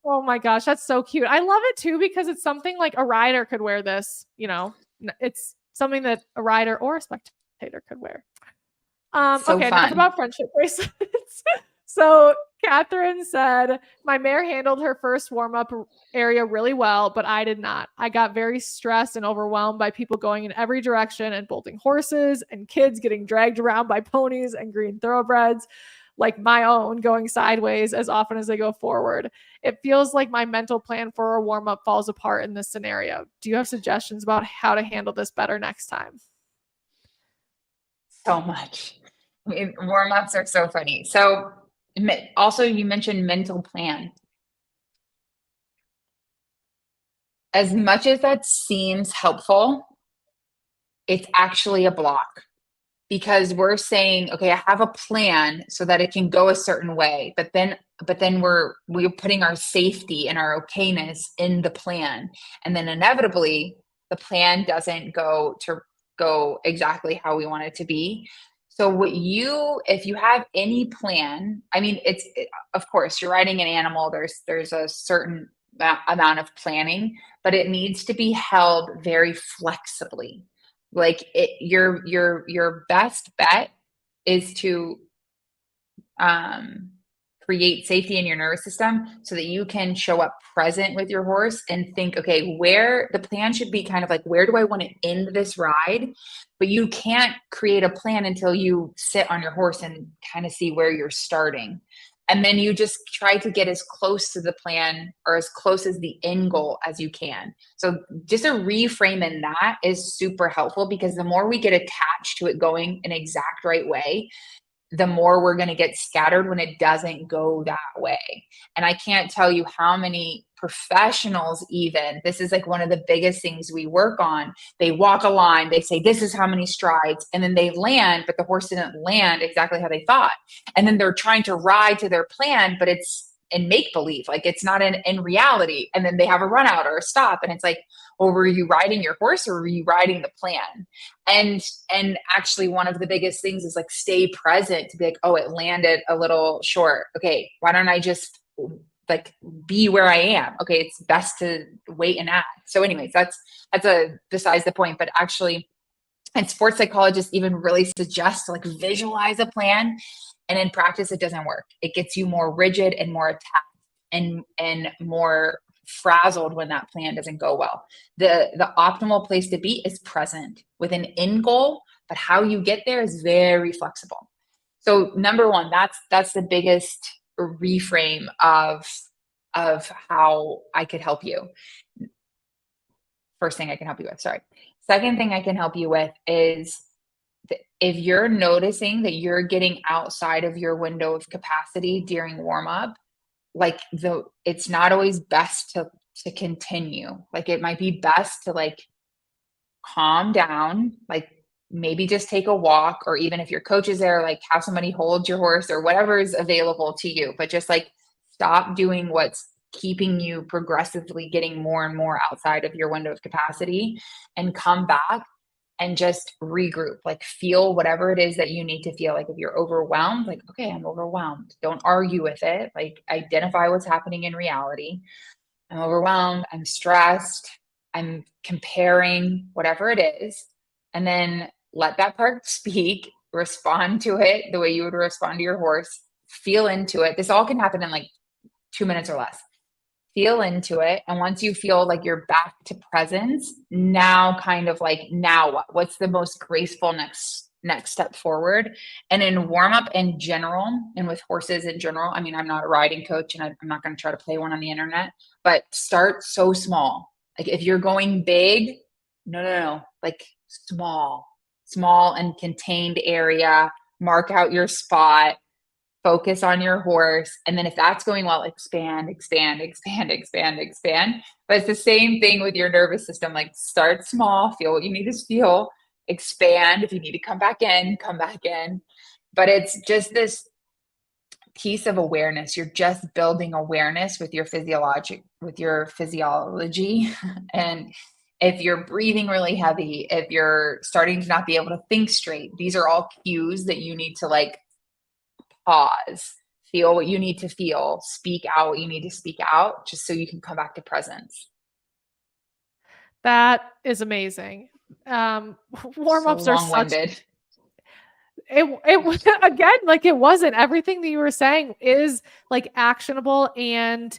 Oh my gosh, that's so cute. I love it too because it's something like a rider could wear this, it's something that a rider or a spectator could wear. So Okay, enough fun. about friendship bracelets. So Catherine said, my mare handled her first warm-up area really well, but I did not. I got very stressed and overwhelmed by people going in every direction and bolting horses and kids getting dragged around by ponies and green thoroughbreds, like my own going sideways as often as they go forward. It feels like my mental plan for a warm-up falls apart in this scenario. Do you have suggestions about how to handle this better next time? So much. Warm-ups are so funny. So also you mentioned mental plan. As much as that seems helpful, it's actually a block, because we're saying, okay, I have a plan so that it can go a certain way, but then we're putting our safety and our okayness in the plan, and then inevitably the plan doesn't go exactly how we want it to be. So if you have any plan, I mean, of course you're riding an animal, there's a certain amount of planning, but it needs to be held very flexibly. Like your best bet is to create safety in your nervous system so that you can show up present with your horse and think, okay, where the plan should be kind of like, where do I want to end this ride? But you can't create a plan until you sit on your horse and kind of see where you're starting. And then you just try to get as close to the plan or as close as the end goal as you can. So just a reframe in that is super helpful, because the more we get attached to it going an exact right way, the more we're going to get scattered when it doesn't go that way. And I can't tell you how many professionals, even, this is like one of the biggest things we work on. They walk a line, they say, this is how many strides, and then they land, but the horse didn't land exactly how they thought. And then they're trying to ride to their plan, but it's in make believe, like it's not in reality. And then they have a run out or a stop. And it's like, well, were you riding your horse or were you riding the plan? And actually one of the biggest things is like stay present, to be like, oh, it landed a little short. Okay, why don't I just like be where I am? Okay, it's best to wait and act. So anyways, that's a besides the point. But actually, and sports psychologists even really suggest to like visualize a plan. And in practice, it doesn't work. It gets you more rigid and more attached and more frazzled when that plan doesn't go well. The optimal place to be is present with an end goal, but how you get there is very flexible. So number one, that's the biggest reframe of how I could help you. First thing I can help you with, sorry. Second thing I can help you with is if you're noticing that you're getting outside of your window of capacity during warm up, like it's not always best to continue. Like it might be best to like calm down, like maybe just take a walk, or even if your coach is there, like have somebody hold your horse or whatever is available to you, but just like stop doing what's keeping you progressively getting more and more outside of your window of capacity, and come back and just regroup, like feel whatever it is that you need to feel. Like if you're overwhelmed, like, okay, I'm overwhelmed. Don't argue with it. Like identify what's happening in reality. I'm overwhelmed. I'm stressed. I'm comparing, whatever it is. And then let that part speak, respond to it the way you would respond to your horse, feel into it. This all can happen in like 2 minutes or less. Feel into it. And once you feel like you're back to presence, now kind of like, now what? What's the most graceful next step forward? And in warm up in general, and with horses in general, I mean, I'm not a riding coach and I'm not going to try to play one on the internet, but start so small. Like if you're going big, no. Like small and contained area, mark out your spot, focus on your horse. And then if that's going well, expand. But it's the same thing with your nervous system. Like start small, feel what you need to feel, expand. If you need to come back in. But it's just this piece of awareness. You're just building awareness with your physiology. And if you're breathing really heavy, if you're starting to not be able to think straight, these are all cues that you need to like pause, feel what you need to feel, speak out what you need to speak out, just so you can come back to presence. That is amazing. Warm-ups so are such, long-winded. it was again, like it wasn't. Everything that you were saying is like actionable, and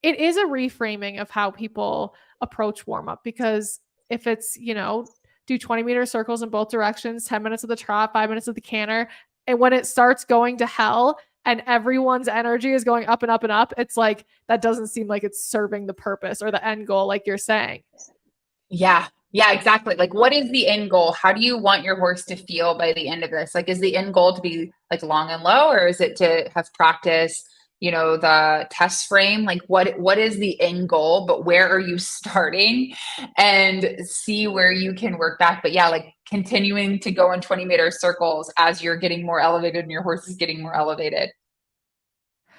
it is a reframing of how people approach warm-up, because if it's, do 20-meter circles in both directions, 10 minutes of the trot, 5 minutes of the canter, and when it starts going to hell and everyone's energy is going up and up and up, it's like, that doesn't seem like it's serving the purpose or the end goal, like you're saying. Yeah, exactly. Like, what is the end goal? How do you want your horse to feel by the end of this? Like, is the end goal to be like long and low, or is it to have practice, the test frame? Like, what is the end goal, but where are you starting, and see where you can work back. But yeah, like continuing to go in 20-meter circles as you're getting more elevated and your horse is getting more elevated.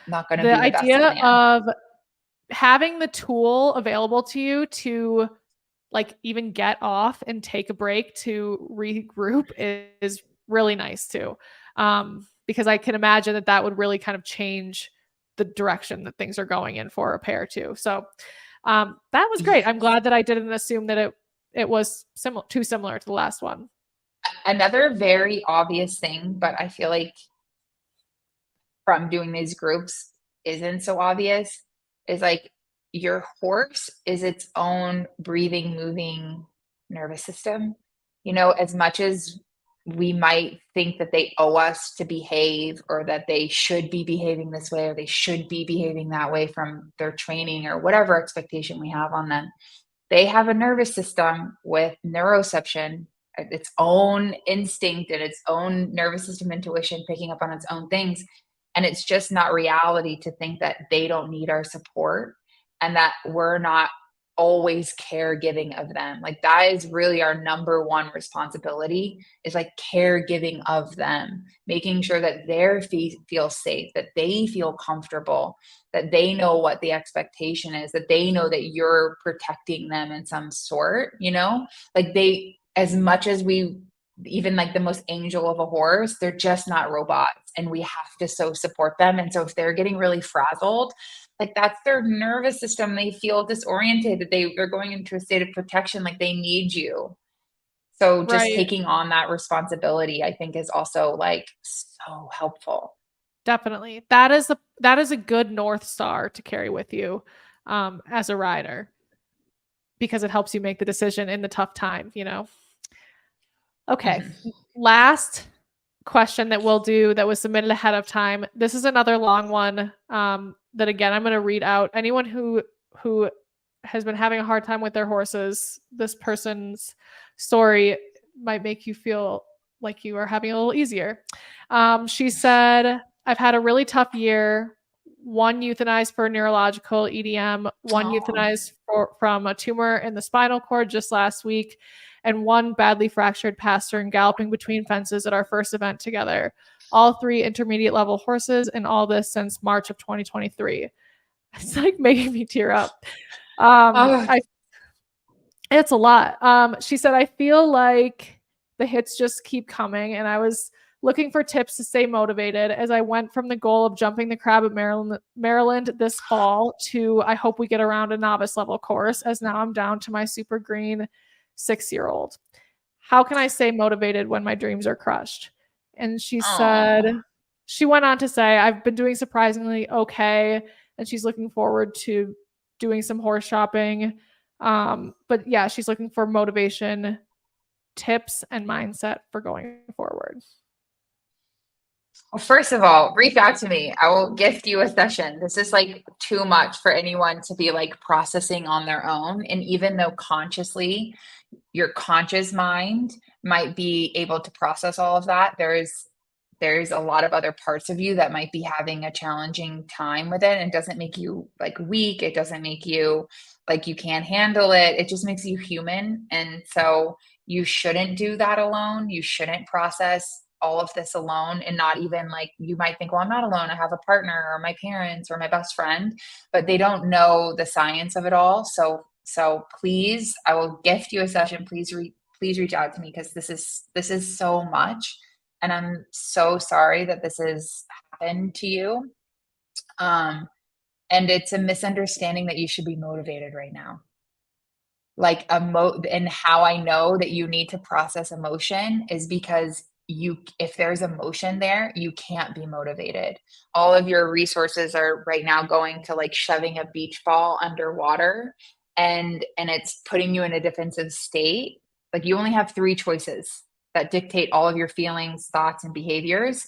Not going to be the best idea plan. of having the tool available to you to like even get off and take a break to regroup is really nice too. Because I can imagine that would really kind of change the direction that things are going in for a pair too. So that was great. I'm glad that I didn't assume that it was too similar to the last one. Another very obvious thing, but I feel like from doing these groups isn't so obvious, is like your horse is its own breathing, moving nervous system. You know, as much as we might think that they owe us to behave, or that they should be behaving this way, or they should be behaving that way from their training or whatever expectation we have on them, they have a nervous system with neuroception, its own instinct and its own nervous system intuition picking up on its own things. And it's just not reality to think that they don't need our support and that we're not always caregiving of them. Like that is really our number one responsibility, is like caregiving of them, making sure that their feet feel safe, that they feel comfortable, that they know what the expectation is, that they know that you're protecting them in some sort, you know, like they, as much as we, even like the most angel of a horse, they're just not robots, and we have to so support them. And so if they're getting really frazzled, like that's their nervous system, they feel disoriented, that they're going into a state of protection, like they need you. So just Right. taking on that responsibility, I think, is also like so helpful. Definitely. That is a good North Star to carry with you as a rider, because it helps you make the decision in the tough time, you know? Okay. Mhm. Last question that we'll do that was submitted ahead of time. This is another long one that, again, I'm going to read out. Anyone who has been having a hard time with their horses, this person's story might make you feel like you are having a little easier. She said, I've had a really tough year. One euthanized for neurological EDM, one Oh. euthanized from a tumor in the spinal cord just last week, and one badly fractured pastern galloping between fences at our first event together. All three intermediate level horses, and all this since March of 2023. It's like making me tear up. Oh. It's a lot. She said, I feel like the hits just keep coming, and I was looking for tips to stay motivated as I went from the goal of jumping the crab at Maryland this fall to I hope we get around a novice level course, as now I'm down to my super green 6-year-old. How can I stay motivated when my dreams are crushed? And she said, Oh. she went on to say, I've been doing surprisingly okay, and she's looking forward to doing some horse shopping. But yeah, she's looking for motivation, tips, and mindset for going forward. Well, first of all, reach out to me. I will gift you a session. This is like too much for anyone to be like processing on their own. And even though consciously your conscious mind might be able to process all of that, there's a lot of other parts of you that might be having a challenging time with it. And it doesn't make you like weak. It doesn't make you like you can't handle it. It just makes you human. And so you shouldn't do that alone. You shouldn't process all of this alone, and not even like, you might think, well, I'm not alone. I have a partner or my parents or my best friend, but they don't know the science of it all. So please, I will gift you a session. Please reach out to me, because this is so much. And I'm so sorry that this has happened to you. And it's a misunderstanding that you should be motivated right now. Like and how I know that you need to process emotion is because if there's emotion there, you can't be motivated. All of your resources are right now going to like shoving a beach ball underwater, and it's putting you in a defensive state. Like you only have three choices that dictate all of your feelings, thoughts, and behaviors.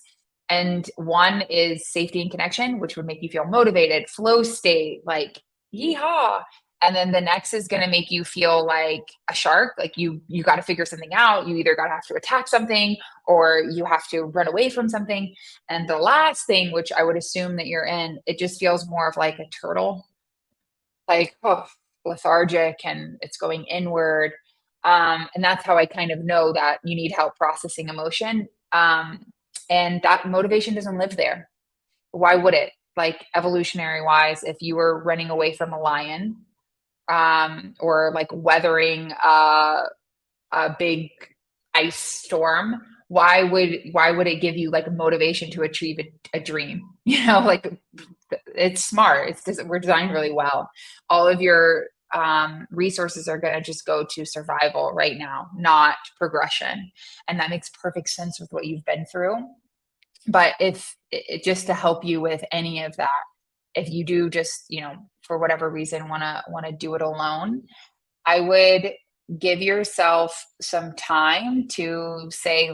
And one is safety and connection, which would make you feel motivated, flow state, like yeehaw. And then the next is going to make you feel like a shark, like you got to figure something out. You either got to have to attack something, or you have to run away from something. And the last thing, which I would assume that you're in, it just feels more of like a turtle, like lethargic, and it's going inward. And that's how I kind of know that you need help processing emotion. And that motivation doesn't live there. Why would it? Like evolutionary wise, if you were running away from a lion, or like weathering a big ice storm, why would it give you like motivation to achieve a dream? You know, like it's smart. It's just, we're designed really well. All of your resources are going to just go to survival right now, not progression. And that makes perfect sense with what you've been through. But if it, just to help you with any of that, if you do just, for whatever reason, want to do it alone, I would give yourself some time to say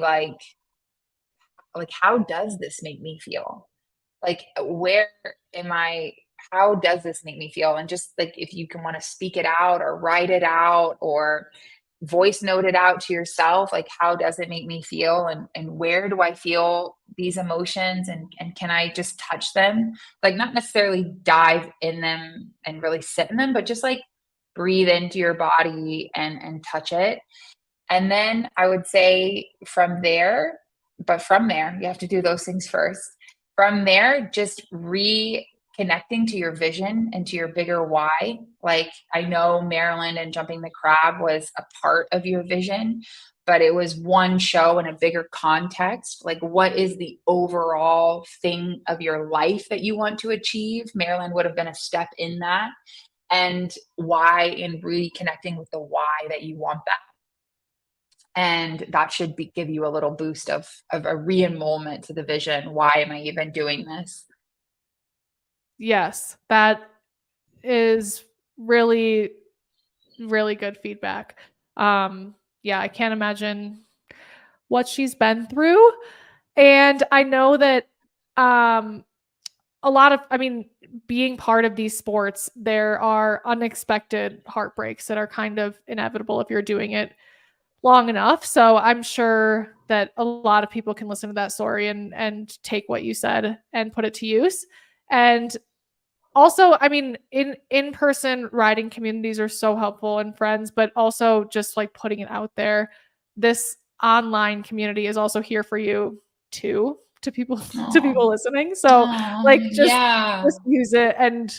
how does this make me feel? Like, where am I? How does this make me feel? And just like, if you can want to speak it out or write it out or voice note it out to yourself, like, how does it make me feel? And where do I feel these emotions? And can I just touch them? Like, not necessarily dive in them and really sit in them, but just like breathe into your body and touch it. And then I would say from there, you have to do those things first. From there, just reconnecting to your vision and to your bigger why. Like, I know Maryland and jumping the crab was a part of your vision, but it was one show in a bigger context. Like, what is the overall thing of your life that you want to achieve? Maryland would have been a step in that. And why, in reconnecting with the why that you want that. And that should give you a little boost of a re-enrollment to the vision. Why am I even doing this? Yes, that is really, really good feedback. Yeah, I can't imagine what she's been through. And I know that a lot of, being part of these sports, there are unexpected heartbreaks that are kind of inevitable if you're doing it long enough. So I'm sure that a lot of people can listen to that story and take what you said and put it to use. And also, in-person riding communities are so helpful, and friends, but also just like putting it out there. This online community is also here for you too, to people to people listening. So just Yeah. use it and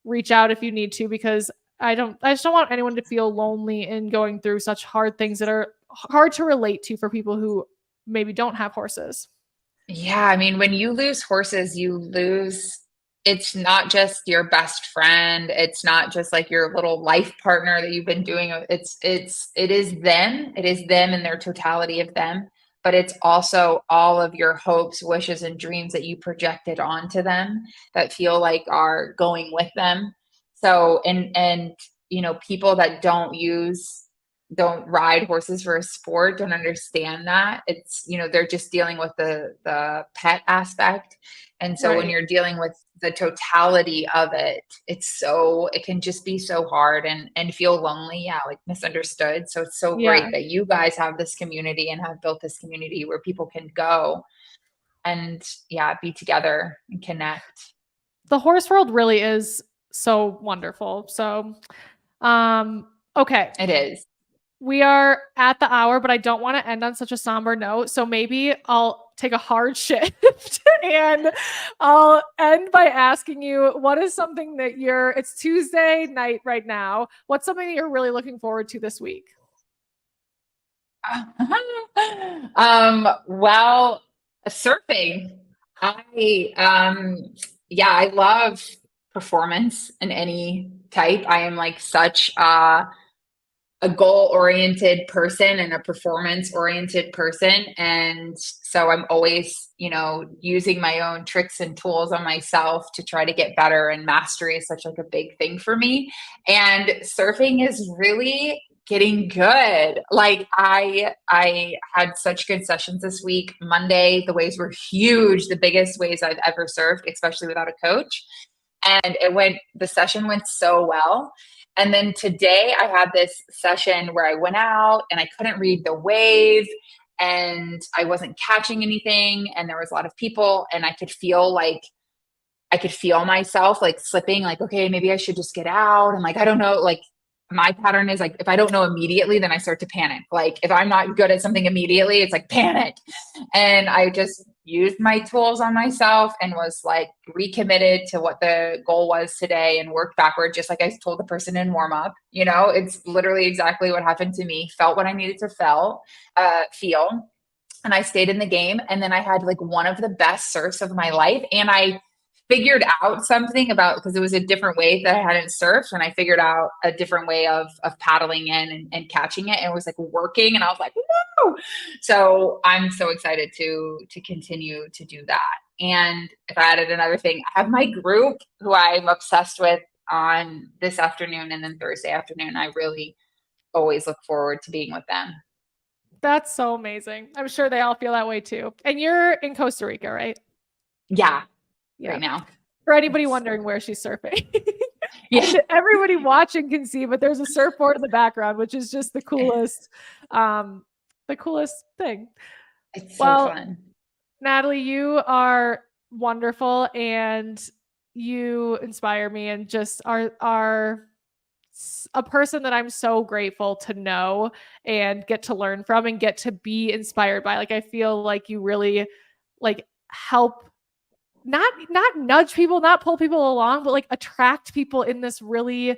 reach out if you need to, because I just don't want anyone to feel lonely in going through such hard things that are hard to relate to for people who maybe don't have horses. Yeah, I mean, when you lose horses, it's not just your best friend. It's not just like your little life partner that you've been doing. It is them. It is them in their totality of them, but it's also all of your hopes, wishes, and dreams that you projected onto them that feel like are going with them. So, people that don't ride horses for a sport don't understand that. It's, they're just dealing with the pet aspect. And so when you're dealing with the totality of it, it can just be so hard and feel lonely. Yeah, like misunderstood. So it's so great that you guys have this community and have built this community where people can go and be together and connect. The horse world really is so wonderful. So, okay. It is. We are at the hour, but I don't want to end on such a somber note. So maybe I'll take a hard shift and I'll end by asking you, what is something that it's Tuesday night right now. What's something that you're really looking forward to this week? Well, surfing. I love performance in any type. I am like such a goal-oriented person and a performance-oriented person. And so I'm always, using my own tricks and tools on myself to try to get better, and mastery is such like a big thing for me. And surfing is really getting good. Like, I had such good sessions this week. Monday, the waves were huge, the biggest waves I've ever surfed, especially without a coach. And the session went so well. And then today I had this session where I went out and I couldn't read the wave and I wasn't catching anything. And there was a lot of people, and I could feel myself like slipping, like, okay, maybe I should just get out. And like, I don't know, like, my pattern is like, if I don't know immediately, then I start to panic. Like, if I'm not good at something immediately, it's like panic. And I just used my tools on myself and was like recommitted to what the goal was today and worked backward, just like I told the person in warm up. It's literally exactly what happened to me. Felt what I needed to feel. And I stayed in the game. And then I had like one of the best surfs of my life. And I figured out something about, because it was a different way that I hadn't surfed, and I figured out a different way of paddling in and catching it, and it was like working, and I was like, whoa. So I'm so excited to continue to do that. And if I added another thing, I have my group who I'm obsessed with on this afternoon and then Thursday afternoon. I really always look forward to being with them. That's so amazing. I'm sure they all feel that way too. And you're in Costa Rica, right? Yeah. Yeah. Right now. For anybody wondering where she's surfing. Yeah. Everybody watching can see, but there's a surfboard in the background, which is just the coolest thing. It's so fun. Natalie, you are wonderful and you inspire me and just are a person that I'm so grateful to know and get to learn from and get to be inspired by. Like, I feel like you really like help not nudge people, not pull people along, but like attract people in this really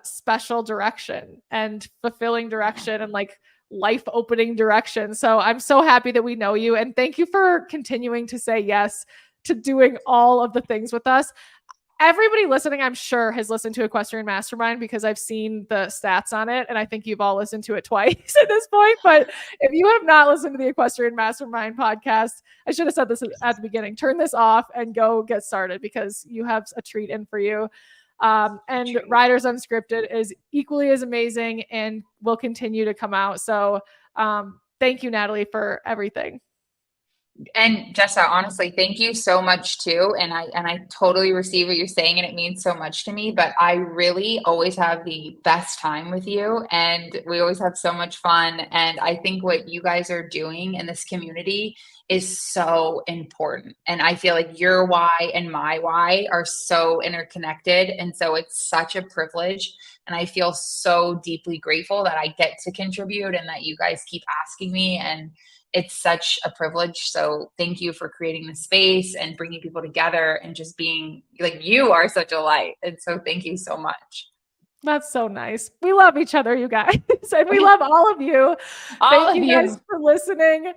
special direction and fulfilling direction and like life opening direction. So I'm so happy that we know you, and thank you for continuing to say yes to doing all of the things with us. Everybody listening, I'm sure, has listened to Equestrian Mastermind because I've seen the stats on it, and I think you've all listened to it twice at this point. But if you have not listened to the Equestrian Mastermind podcast, I should have said this at the beginning. Turn this off and go get started because you have a treat in for you. And Riders Unscripted is equally as amazing and will continue to come out. So thank you, Natalie, for everything. And Jessa, honestly, thank you so much too. And I totally receive what you're saying, and it means so much to me. But I really always have the best time with you, and we always have so much fun. And I think what you guys are doing in this community is so important. And I feel like your why and my why are so interconnected. And so it's such a privilege. And I feel so deeply grateful that I get to contribute and that you guys keep asking me. And it's such a privilege. So thank you for creating the space and bringing people together and just being like, you are such a light. And so thank you so much. That's so nice. We love each other, you guys. And we love all of you. Thank you guys for listening.